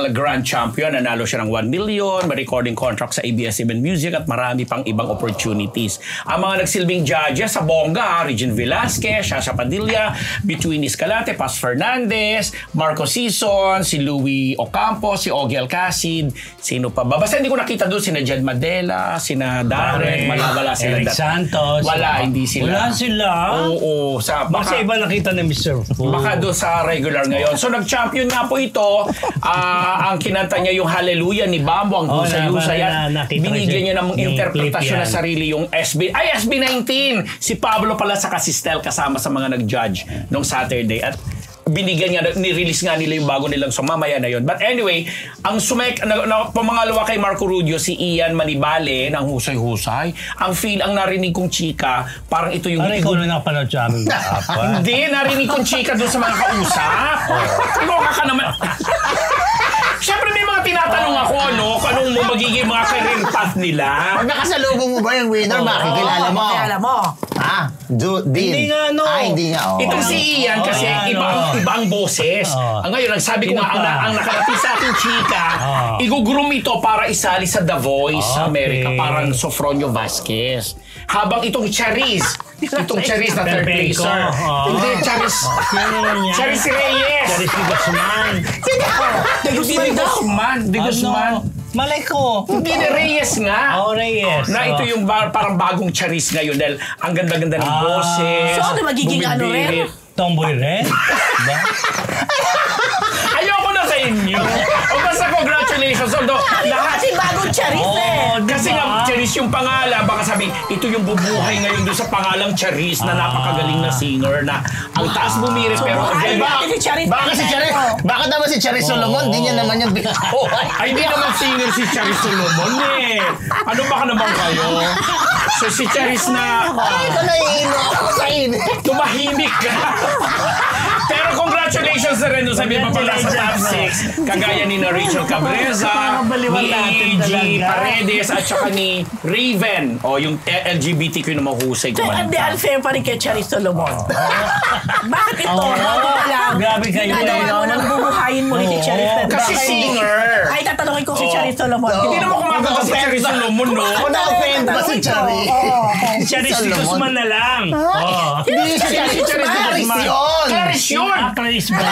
Grand Champion. Nanalo siya ng 1 million, may recording contract sa ABS-CBN Music at marami pang ibang opportunities. Ang mga nagsilbing judges sa bongga, Regine Velasquez, Shasha Padilla, Between Escalante, Paz Fernandez, Marco Sison, si Louie Ocampo, si Ogie Alcacid, sino pa ba? Basta hindi ko nakita doon sina Jed Madela, sina Darren, wala sila. Eric Santos. Wala, hindi sila. Wala sila? Oo. Baka iba nakita ni Mr. Fu. Baka doon sa regular ngayon. So nag-champion nga po ito. Ang kinanta niya yung Hallelujah ni Bambo, ang husay-husay. Binigyan niya ng interpretasyon na sarili yung SB19. Si Pablo pala sa Casistel kasama sa mga nag-judge nung Saturday. At binigyan niya, ni-release nga nila yung bago nilang mamaya na yun. But anyway, ang pamangalawa kay Marco Rudio, si Ian Manibale ng Husay-Husay. Ang narinig kong chika, parang ito yung... Ikaw na nakapanood sa amin. Hindi, narinig kong chika doon sa mga kausap. Loka ka naman. Siyempre may mga tinatanong ako, kung anong magiging mga career path nila. pag nakasalubong mo ba yung winner, makikilala mo? Makilala mo. Hindi nga, Hindi nga, Itong si Ian kasi iba ang boses. Ngayon, ang sabi ko nga, ang nakarating sa ating chika, igugroom ito para isali sa The Voice sa Amerika, parang Sofronio Vasquez. Habang itong Charis na third placer. Hindi, Charis Reyes. Charis de Guzman. De Guzman. Malay ko. Hindi na Reyes nga. Reyes. Na ito yung parang bagong Charis ngayon dahil ang ganda-ganda ng boses. So, magiging rin? Tomboy rin? Ayoko na sa inyo. O basta congratulations. Although, lahat Kasi bagong Charis kasi nga, Charis yung pangalan, baka sabihin, ito yung bubuhay ngayon doon sa pangalang Charis na napakagaling na singer na ang taas bumirit pero Bakit naman si Charis Solomon? Hindi niya naman yung ay, hindi naman singer si Charis Solomon Ano baka naman kayo? So si Charis na ito naiino ako sa init. tumahimik ka. Pero congratulations na rin doon sa mga pala sa top 6. Kagaya ni Rachel Cabreza, ni A.G. Paredes, at saka ni Raven. Yung LGBTQ na mahusay ko. Hindi, unfair pa rin kay Charis Solomon. Bakit ito? Grabe kayo. Ginagawa mo nang bubuhayin mo ni si Charis Solomon. Kasi singer. Ay, tatanungin ko si Charis Solomon. Hindi naman kumakanta si Charis Solomon, Ako na-offend ba si Charis? Charis de Guzman na lang. Hindi si Charis yun. Clarice yun. Clarice ba?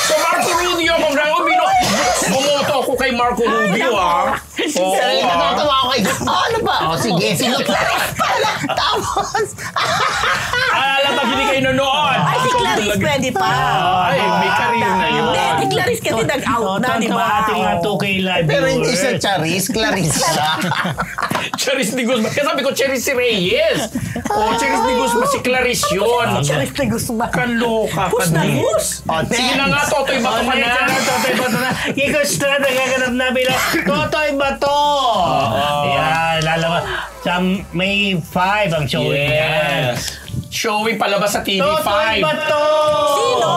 So Marco Rubio, bumoto ako kay Marco Rubio, Natatawa ako kayo. Ano ba? Sige, sino Clarice pala? Tapos, alam hindi kayo nanood. Ay, si Clarice pwede pa. Ay, may career na yun. Hindi, si Clarice kasi nag-out na, di ba? Ating mga 2K live pero hindi viewers. siya Charis, Clarissa. Charis de Guzman. Kasi sabi ko, Charis si Reyes. Charis de Guzman, si Clarice yun. Charis de Guzman. Kaloka ka Push na din. push. Sige na nga, Totoy Bato ka na. Totoy Bato na. Kiko Estrada gaganap na bilang Totoy Bato. Yan, lalabas. Sa May 5 ang show niya. Showing palabas sa TV5. Totoy Bato! Sino?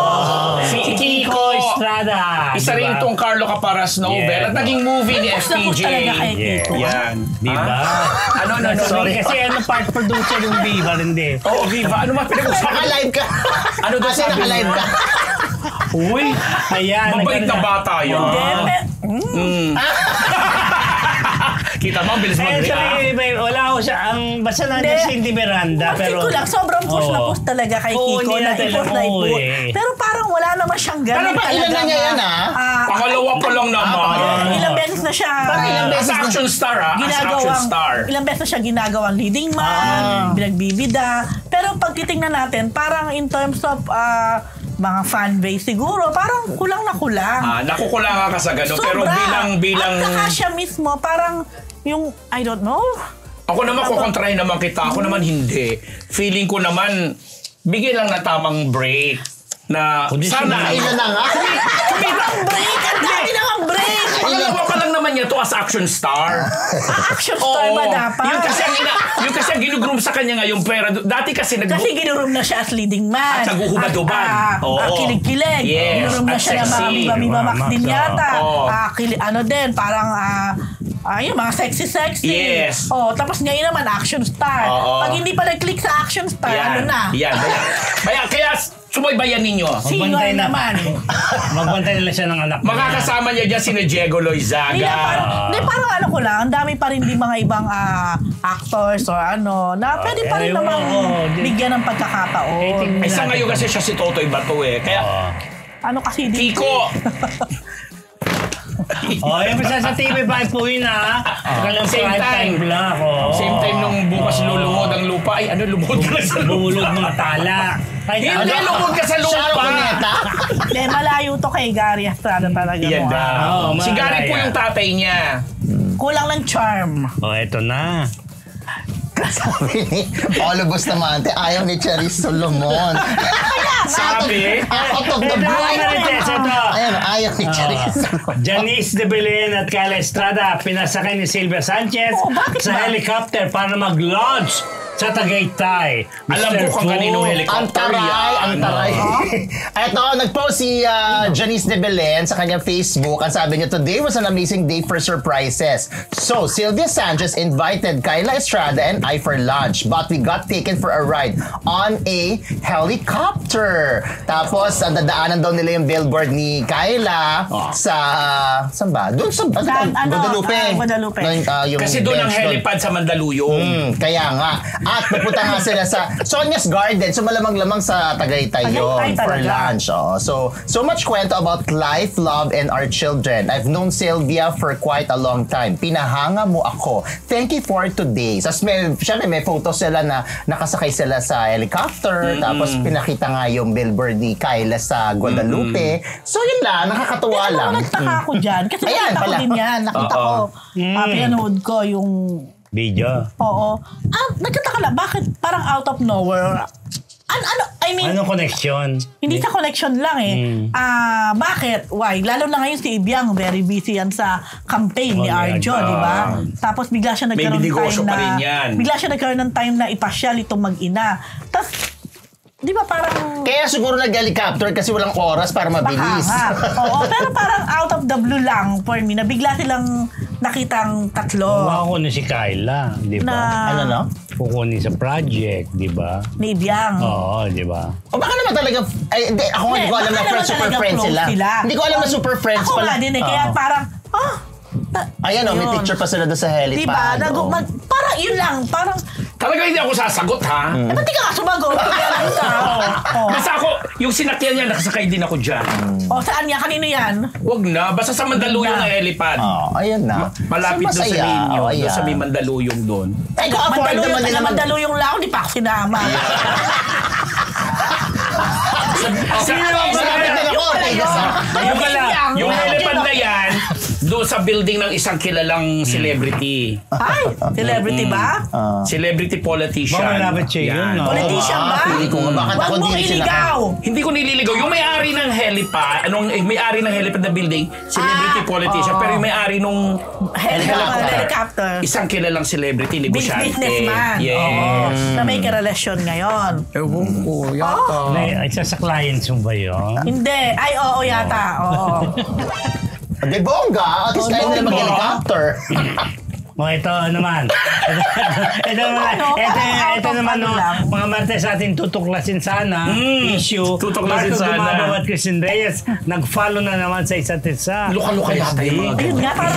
Si Kiko Estrada. Isa rin itong Carlo Caparas novel at naging movie ni Push na push FPJ. talaga kay Kiko. Yan. Diba? Ano? Sorry, kasi part producer yung Viva rin din. Oo, Viva. Ano mas pinag-usapan? Naka-live ka. Ano daw Kasi sabi naka-live niya? ka. Uy, ayan. Mabait na bata yun. Hindi, Kita mo, ang bilis mag-react. Wala ako siya. Basta nandiyan si Hindi Miranda. Pero ko lang, sobrang push na push talaga kay Kiko. Na i-push na i-push. Pero parang wala naman siyang ganun. Pero ilan na niya yan, Pangalawa pa lang naman. Ilang beses na siya. As action star, Ilang beses na siya ginagawang leading man, binagbibida. Pero pag titingnan natin, parang in terms of mga fan base siguro, parang kulang na kulang. Nakukulangan ka sa gano'n. Pero bilang... At saka siya mismo, parang yung, I don't know. Ako naman, kukontrahin naman kita. Ako naman hindi. Feeling ko naman, bigyan lang na tamang break. Na sana... Ilan na nga? Ang break! Ang dami na ang break! Pangalawa pa lang naman niya to as action star. Action star ba dapat? Yung kasi ang ginugroom sa kanya ngayon, pero dati kasi Kasi ginuroom na siya as leading man. At naguhubad-hubad. Kilig-kilig. Yes. Ginuroom na At siya na mga sexy. Viva Max din yata. Oo. Ano din, parang yung mga sexy-sexy. Yes. Tapos ngayon naman, action star. Pag hindi pa nag-click sa action star, ano na? Kaya subaybayan ninyo. Sino naman? Magbantay nila siya ng anak niya. Makakasama niya dyan sina Diego Loizaga. Parang ano ko lang, ang dami pa rin di mga ibang actors or ano, na pwede pa rin naman bigyan ng pagkakataon. Sa ngayon kasi siya si Totoy Bato Kaya, ano kasi dito? Kiko! Yung isa sa TV5 po yun Same time. Same time nung bukas lulungod ang lupa. Ay, lumod ka sa lupa. Bumulod mga tala. Hindi, lumod ka sa lupa. Malayo to kay Gary Estrada talaga. Yan daw. Si Gary po yung tatay niya. Kulang ng charm. Eto na. Sabi ni Paolo Bustamante, ayaw ni Charis Solomon. Sabi? Out of the blue. Ayun, ayaw ni Charis Solomon. Janice de Belen at Kyle Estrada pinasakay ni Silvia Sanchez sa helicopter para mag-launch sa Tagaytay. Alam ko kung kaninong helicopter Ang taray. Ito, nag-post si Janice de Belen sa kanyang Facebook. Ang sabi niya, today was an amazing day for surprises. So, Silvia Sanchez invited Kyla Estrada and I for lunch. But we got taken for a ride on a helicopter. Tapos, dadaanan daw nila yung billboard ni Kyla sa... saan ba? Doon sa Guadalupe. Kasi doon ang helipad sa Mandaluyong. Kaya nga. At pupunta nga sila sa Sonia's Garden. So malamang-lamang sa Tagaytay yun for lunch. So much kwento about life, love, and our children. I've known Sylvia for quite a long time. Pinahanga mo ako. Thank you for today. So, syempre may photos sila na nakasakay sila sa helicopter. Tapos pinakita nga yung billboard ni Kyla sa Guadalupe. So yun lang, nakakatuwa lang. Nagtaka ako dyan. Kasi nakita ko din yan. Nakita ko. Pinanood ko yung video. Oo. Nagtataka lang, bakit parang out of nowhere? Anong connection? Hindi sa connection lang bakit? Why? Lalo na ngayon si Ibiang, very busy yan sa campaign ni Arjo, di ba? Tapos bigla siya nagkaroon ng time na ipasyal itong mag-ina. Tapos, di ba parang... Kaya siguro nag-helicopter kasi walang oras para mabilis. Oo, pero parang out of the blue lang for me, na bigla silang nakitang tatlo. Kukunin si Kyla, di ba? Ano? Kukunin sa project, di ba? Ni Ibiang. Oo, di ba? O baka naman talaga, ako hindi ko alam na super friends sila. Hindi ko alam na super friends pala. Ako pala. nga din kaya parang, ayan may picture pa sila doon sa helipad. Diba? Parang yun lang, parang... Talaga hindi ako sasagot, ha? Ba't di ka sumagot? Basta ako, yung sinakyan niya, nakasakay din ako dyan. Saan niya? Kanino yan? Wag na, basta sa Mandaluyong na helipad. Ayan na. Malapit doon sa ninyo, doon sa may Mandaluyong doon. Ay, kung afford naman nila. Mandaluyong lang, di pa ako sinama. Yung helipad na yan, doon sa building ng isang kilalang celebrity. Ay, celebrity ba? Celebrity politician. Malapit siya yun, no? Politician ba? Pili ko nga, bakit ako Huwag mong iligaw. Hindi ko nililigaw. Yung may-ari ng helipad, may-ari ng helipad na building, celebrity politician, pero yung may-ari nung helicopter. isang kilalang celebrity, negosyante. Businessman. Yes. Na may karelasyon ngayon. Ewan ko, yata. Isa sa clients mo ba yun? Hindi. Ay, oo yata. Oo. De bongga, at least kaya nila mag-helicopter. Ito naman. Ito naman, mga Martes ating tutuklasin sana. Issue. Tutuklasin sana. Marco Gumabo at Christine Reyes, nag-follow na naman sa isa't isa. Luka-luka yata yung mga Ayun nga, parang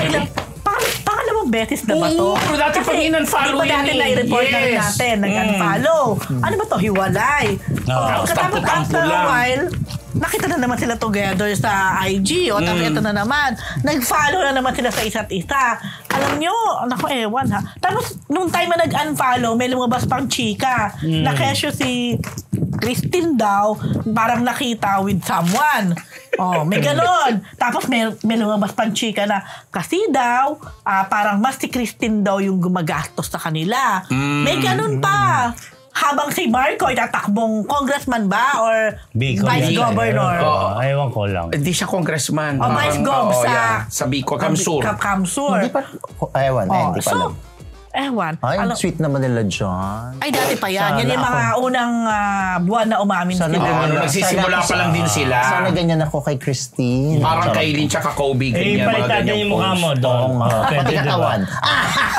Dalawang beses na ba to? Oo, dati pag in-unfollow di ba yan dati eh. na-report na rin Yes. natin, nag-unfollow. Ano ba to? Hiwalay. Tapos Katapos tampo-tampo after a lang. while, nakita na naman sila together sa IG. O tapos ito na naman. Nag-follow na naman sila sa isa't isa. Alam nyo, naku, ewan ha. Tapos, nung time na nag-unfollow, may lumabas pang chika. Na kesyo si Christine daw, parang nakita with someone. Oh, may ganon. Tapos may lumabas pang chika na kasi daw, parang mas si Christine daw yung gumagastos sa kanila. May ganon pa. Habang si Marco ay tatakbong congressman ba or Bicol vice yan. governor? Ewan ko lang. Hindi siya congressman. O vice gov sa Bicol, Kamsur. Kamsur. Hindi pa, ewan, hindi pa alam. Ewan. Ay, sweet naman nila dyan. Ay, dati pa yan. Yan yung Sana mga unang buwan na umamin Sana sila. ganun. Nagsisimula pa lang din sila. Sana ganyan ako kay Christine. Parang kay Lynn tsaka Kobe. ganyan, mga Palit natin ganyang yung mukha post. mo doon. Pati Pwede, diba? katawan.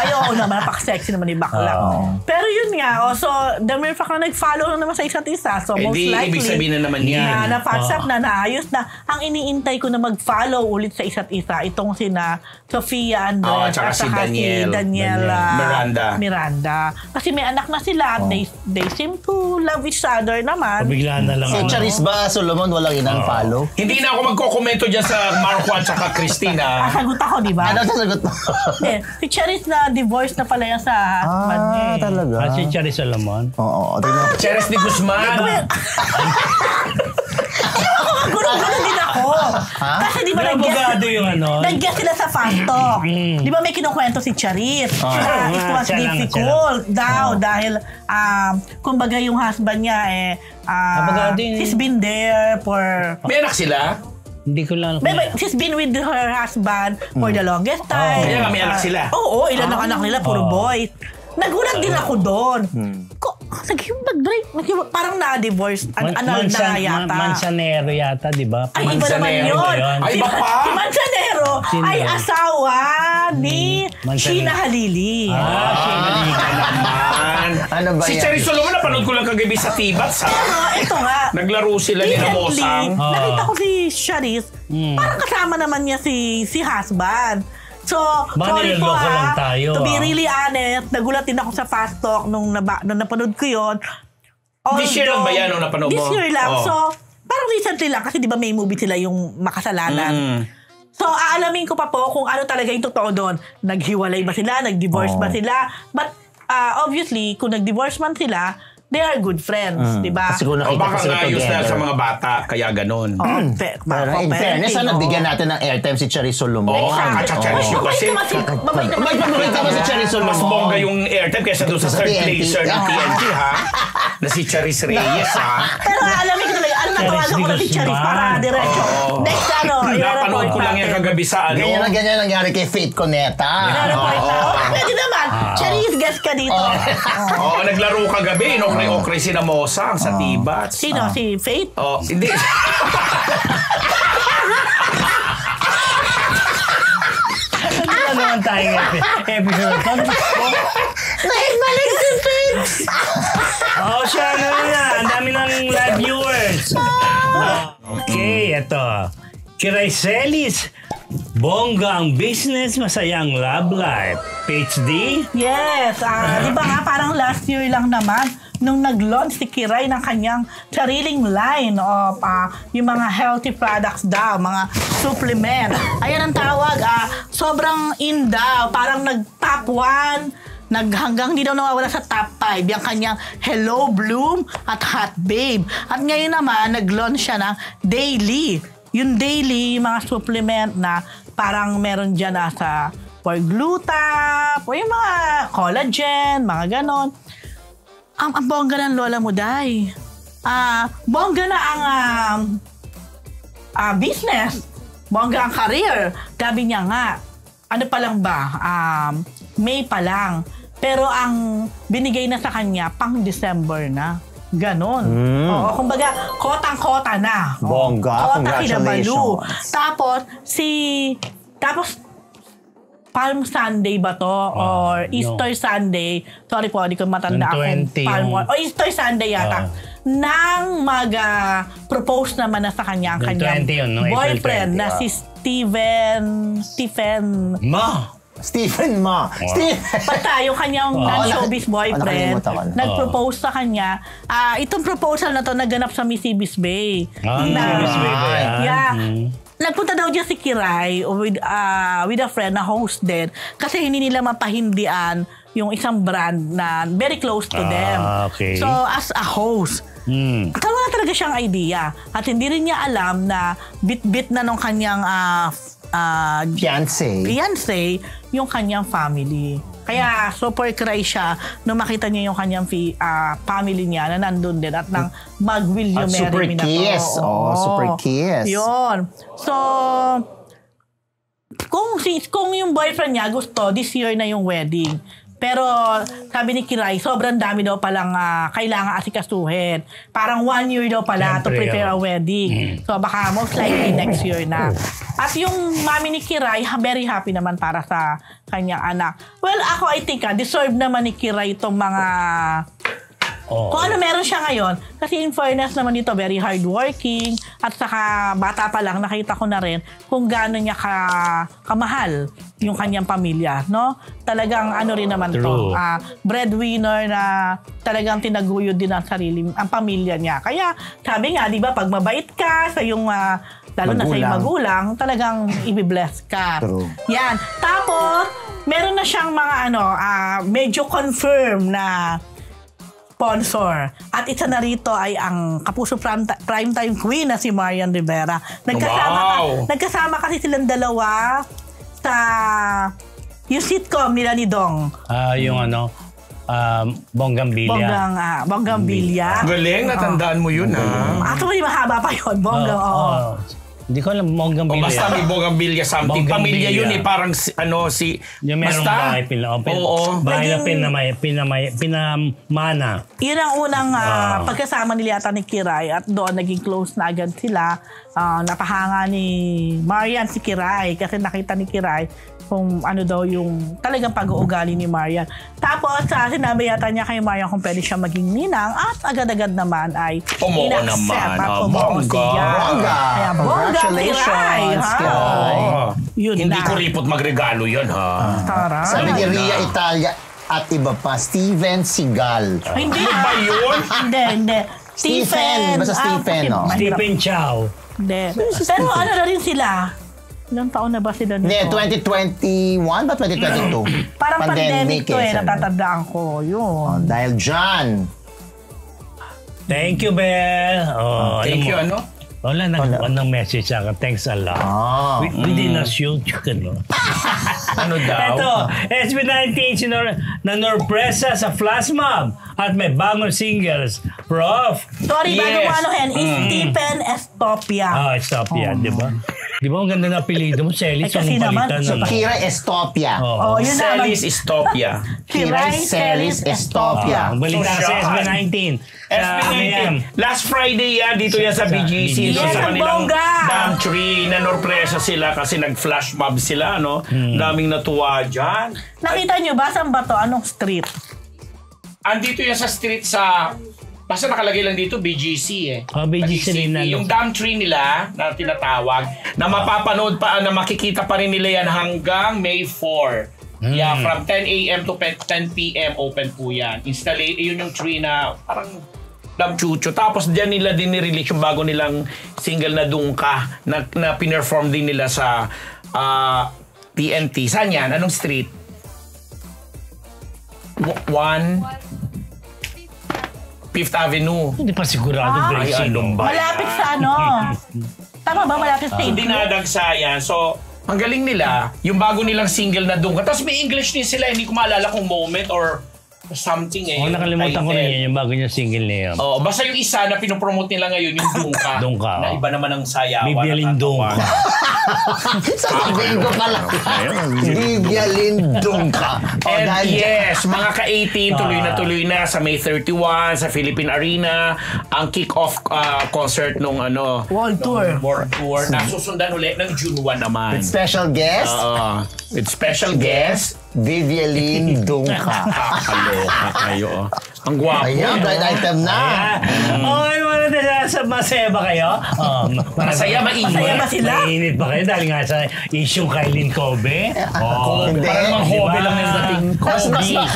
Ayoko naman, napaka-sexy naman ni Bakla. Pero yun nga, so, the mere fact na nag-follow lang naman sa isa't isa. So, Eh, most di, likely, ibig sabihin na naman yan. na-WhatsApp na, naayos na. Ang iniintay ko na mag-follow ulit sa isa't isa, itong sina Sofia Andres, tsaka si Daniel. Miranda. Kasi may anak na sila. They seem to love each other naman. Biglaan na lang. Si Charis ba, Solomon, walang in-unfollow? Hindi na ako magkokomento dyan sa Marco at saka Christina. Sagot ako, di ba? Ano sasagot mo? Hindi. Si Charis na divorce na pala yan sa husband niya. Talaga? Si Charis Solomon. Oo, tingnan mo. Cheres ni Guzman. Gulo-gulo din ako. Kasi di ba May abogado yung ano. nag-guess sila sa Fast Talk. Di ba may kinukwento si Charis? Na it was Siya lang, difficult daw dahil kumbaga yung husband niya Abogado yun. he's been there for May anak sila? Hindi ko lang. she's been with her husband for the longest time. Kaya nga may anak sila. Oo, ilan ang anak nila, puro boys. Nagulat din ako doon. Parang na-divorce. Anal na yata. Mansanero yata, di ba? Ay, iba naman Manzanero yun. ba yun? Ay, iba pa? Si Manzanero Sino ay yun? asawa ni Manzanero. Sheena Halili. Man. Ano ba Si yan? Cheris Solomon, napanood ko lang kagabi sa Tibats. Pero ito nga. Naglaro sila ni Recently, Mosang. nakita ko si Charis. Parang kasama naman niya si husband. So, sorry po niloloko lang tayo, To be really honest, nagulat din ako sa Fast Talk nung napanood ko yun. This year lang ba yan nung napanood mo? This year lang. Oh. So, parang recently lang kasi di ba may movie sila yung Makasalanan. So, aalamin ko pa po kung ano talaga yung totoo doon. Naghiwalay ba sila? Nag-divorce ba sila? But, obviously, kung nag-divorce man sila, they are good friends, di ba? Kasi kung O nakita baka ko sila naayos na together. sa mga bata, kaya ganun. Pero In fairness, nabigyan natin ng airtime si Charis Solomon. Oo, Charis yun kasi. May paborito mo si Charis Solomon. Mas bongga yung airtime kaysa doon sa Sa third TNT. placer ng TNT, ha? Na si Charis Reyes, ha? Pero alamin ko talaga, natawagan ko na si Charis para diretso. Next Napanood ko lang yan kagabi sa ano. Ganyan nangyari kay Faith Coneta. Pwede naman. Charis, guest ka dito. Oo, naglaro kagabi. Okre-okre si Mosang sa Tibats. Sino? Si Faith? Oh, hindi. Ano naman tayong episode? Balik si Faith! Oh, siya na. Ang dami ng live viewers. Okay, eto. Kiraiselis. Bongga ang business, masaya ang love life. PhD? Yes. Di ba nga parang last year lang naman nung nag-launch si Kiray ng kanyang sariling line of yung mga healthy products daw, mga supplement. Ayan ang tawag. Sobrang in daw. Parang nag-top 1. Hanggang di daw nawawala sa top 5 yung kanyang Hello Bloom at Hot Babe. At ngayon naman, nag-launch siya ng Daily. Yung Daily, yung mga supplement na parang meron dyan sa for gluta, for yung mga collagen, mga ganon. Ang bongga ng lola mo, Day. Bongga na ang business. Bongga ang career. Sabi niya nga, ano pa lang ba? May pa lang. Pero ang binigay na sa kanya, pang December na. Ganon. Oo, kumbaga, kotang-kota na. Bongga, Kota kinabalu. congratulations. Tapos, Palm Sunday ba to? Or Easter Sunday? Sorry po, hindi ko matanda Yung 20 Palm yung- o Easter Sunday yata. Nang mag-propose naman na sa kanya ang Yung kanyang 20 yun, no? April boyfriend 20, na si Stephen... Ma! Stephen Ma. Basta yung kanyang non-showbiz boyfriend, nakalimutan ko na. nag-propose sa kanya. Itong proposal na to naganap sa Miss Ibis Bay. Miss Bay ba yan? Yeah. Nagpunta daw dyan si Kiray with a friend na host din kasi hindi nila mapahindian yung isang brand na very close to them. Okay. So, as a host, wala talaga siyang idea. At hindi rin niya alam na bit-bit na nung kanyang fiancé yung kanyang family. Kaya super cry siya nung makita niya yung kanyang family niya na nandun din at nang mag-will you marry me na to. Kiss. Super kiss. Yun. So, kung yung boyfriend niya gusto, this year na yung wedding. Pero sabi ni Kiray, sobrang dami daw palang kailangan asikasuhin. Parang 1 year daw pala to prepare a wedding. So baka most likely next year na. At yung mami ni Kiray, very happy naman para sa kanyang anak. Well, ako I think deserve naman ni Kiray itong mga... Kung ano meron siya ngayon. Kasi in fairness naman dito, very hardworking. At saka bata pa lang, nakita ko na rin kung gaano niya kamahal yung kanyang pamilya. No? Talagang ano rin naman to. Breadwinner na talagang tinaguyod din ang pamilya niya. Kaya sabi nga, di ba, pag mabait ka sa yung... lalo na sa iyong magulang, talagang ibibless ka. True. Yan. Tapos, meron na siyang mga medyo confirm na sponsor. At isa na rito ay ang Kapuso Primetime Queen na si Marian Rivera. Nagkasama kasi silang dalawa sa yung sitcom nila ni Dong. Yung Bonggambilya. Bonggambilya. Galing, natandaan mo yun Actually, mahaba pa yun. Hindi ko alam, Bonggambilya. Basta may Bonggambilya something. Pamilya yun parang yung merong bahay bahay na pinamana. Yun ang unang pagkasama nila yata ni Kiray at doon naging close na agad sila. Napahanga ni Marian si Kiray kasi nakita ni Kiray kung ano daw yung talagang pag-uugali ni Marian. Tapos sinabi yata niya kay Marian kung pwede siya maging ninang at agad-agad naman ay in-accept at umuo siya. Kaya congratulations, Kiray. Hindi ko ripot magregalo yun, ha? Tara. Sabi ni Ria Italia at iba pa, Steven Seagal. Hindi ba yun? Hindi. Stephen. Basta Stephen, no? Stephen Chow. Hindi. Pero ano na rin sila? Ilang taon na ba sila nito? Hindi, 2021 ba 2022? Parang pandemic to natatandaan ko. Yun. Dahil dyan. Thank you, Bel. Thank you, Wala nang message sa akin. Thanks a lot. We did not shoot you, Ano daw? Ito, SB19 nanorpresa sa Flash Mob at may bagong singles. Prof. Sorry, bago mo Stephen Estopia. Estopia, di ba? Di ba ang ganda na apelido mo, Celis? Kasi naman, Kira Estopia. Yun naman. Celis Estopia. Kiray Celis Estopia. Ang balita kasi SB19. SB19. Last Friday dito yan sa BGC. Yes, sa kanilang bongga. Dam Tree. Nanorpresa sila kasi nag-flash mob sila, Daming natuwa dyan. Nakita nyo ba? Saan ba to? Anong street? Andito yan sa street sa... Basta nakalagay lang dito, BGC BGC rin na. Yung dam tree nila na tinatawag, na mapapanood pa, na makikita pa rin nila yan hanggang May 4. Yeah, from 10 a.m. to 10 p.m. open po yan. Yun yung tree na parang Dam Chucho. Tapos diyan nila din nirelease yung bago nilang single na Dungka na pinerform din nila sa TNT. Saan yan? Anong street? Fifth Avenue. Hindi pa sigurado, Gracie. Malapit sa Tama ba? Malapit sa Hindi nadagsayan. So, ang galing nila, yung bago nilang single na Dungka. Tapos may English din sila. Hindi ko maalala kung Moment or something nakalimutan ko na yan, yung bago niya single niya. Basta yung isa na pinopromote nila ngayon, yung Dungka. Dungka. Na iba naman ang sayawan. Bibialing Dungka. Sasabihin ko pala. Bibialing Dungka. And yes, mga ka-18, tuloy na sa May 31 sa Philippine Arena. Ang kick-off concert nung World Tour. Na susundan ulit ng June 1 naman. With special guest? With special guest. Vivialine Dungka. Kakaloka kayo. Ang gwapo. Ayan, blind item na. Okay, mga masaya ba kayo? Masaya, mainit. Masaya ba sila? Mainit ba kayo dahil nga sa isyong kay Lynn Kobe? Hindi. Parang namang hobby Diba? lang yung dating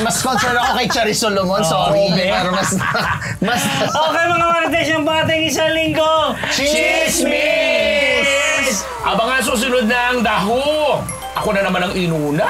Mas concerned ako kay Charis Solomon. Sorry. Pero mas Okay mga Marites, yung bating isang linggo. Chismis! Abangan susunod ng Daho. Ako na naman ang inuna.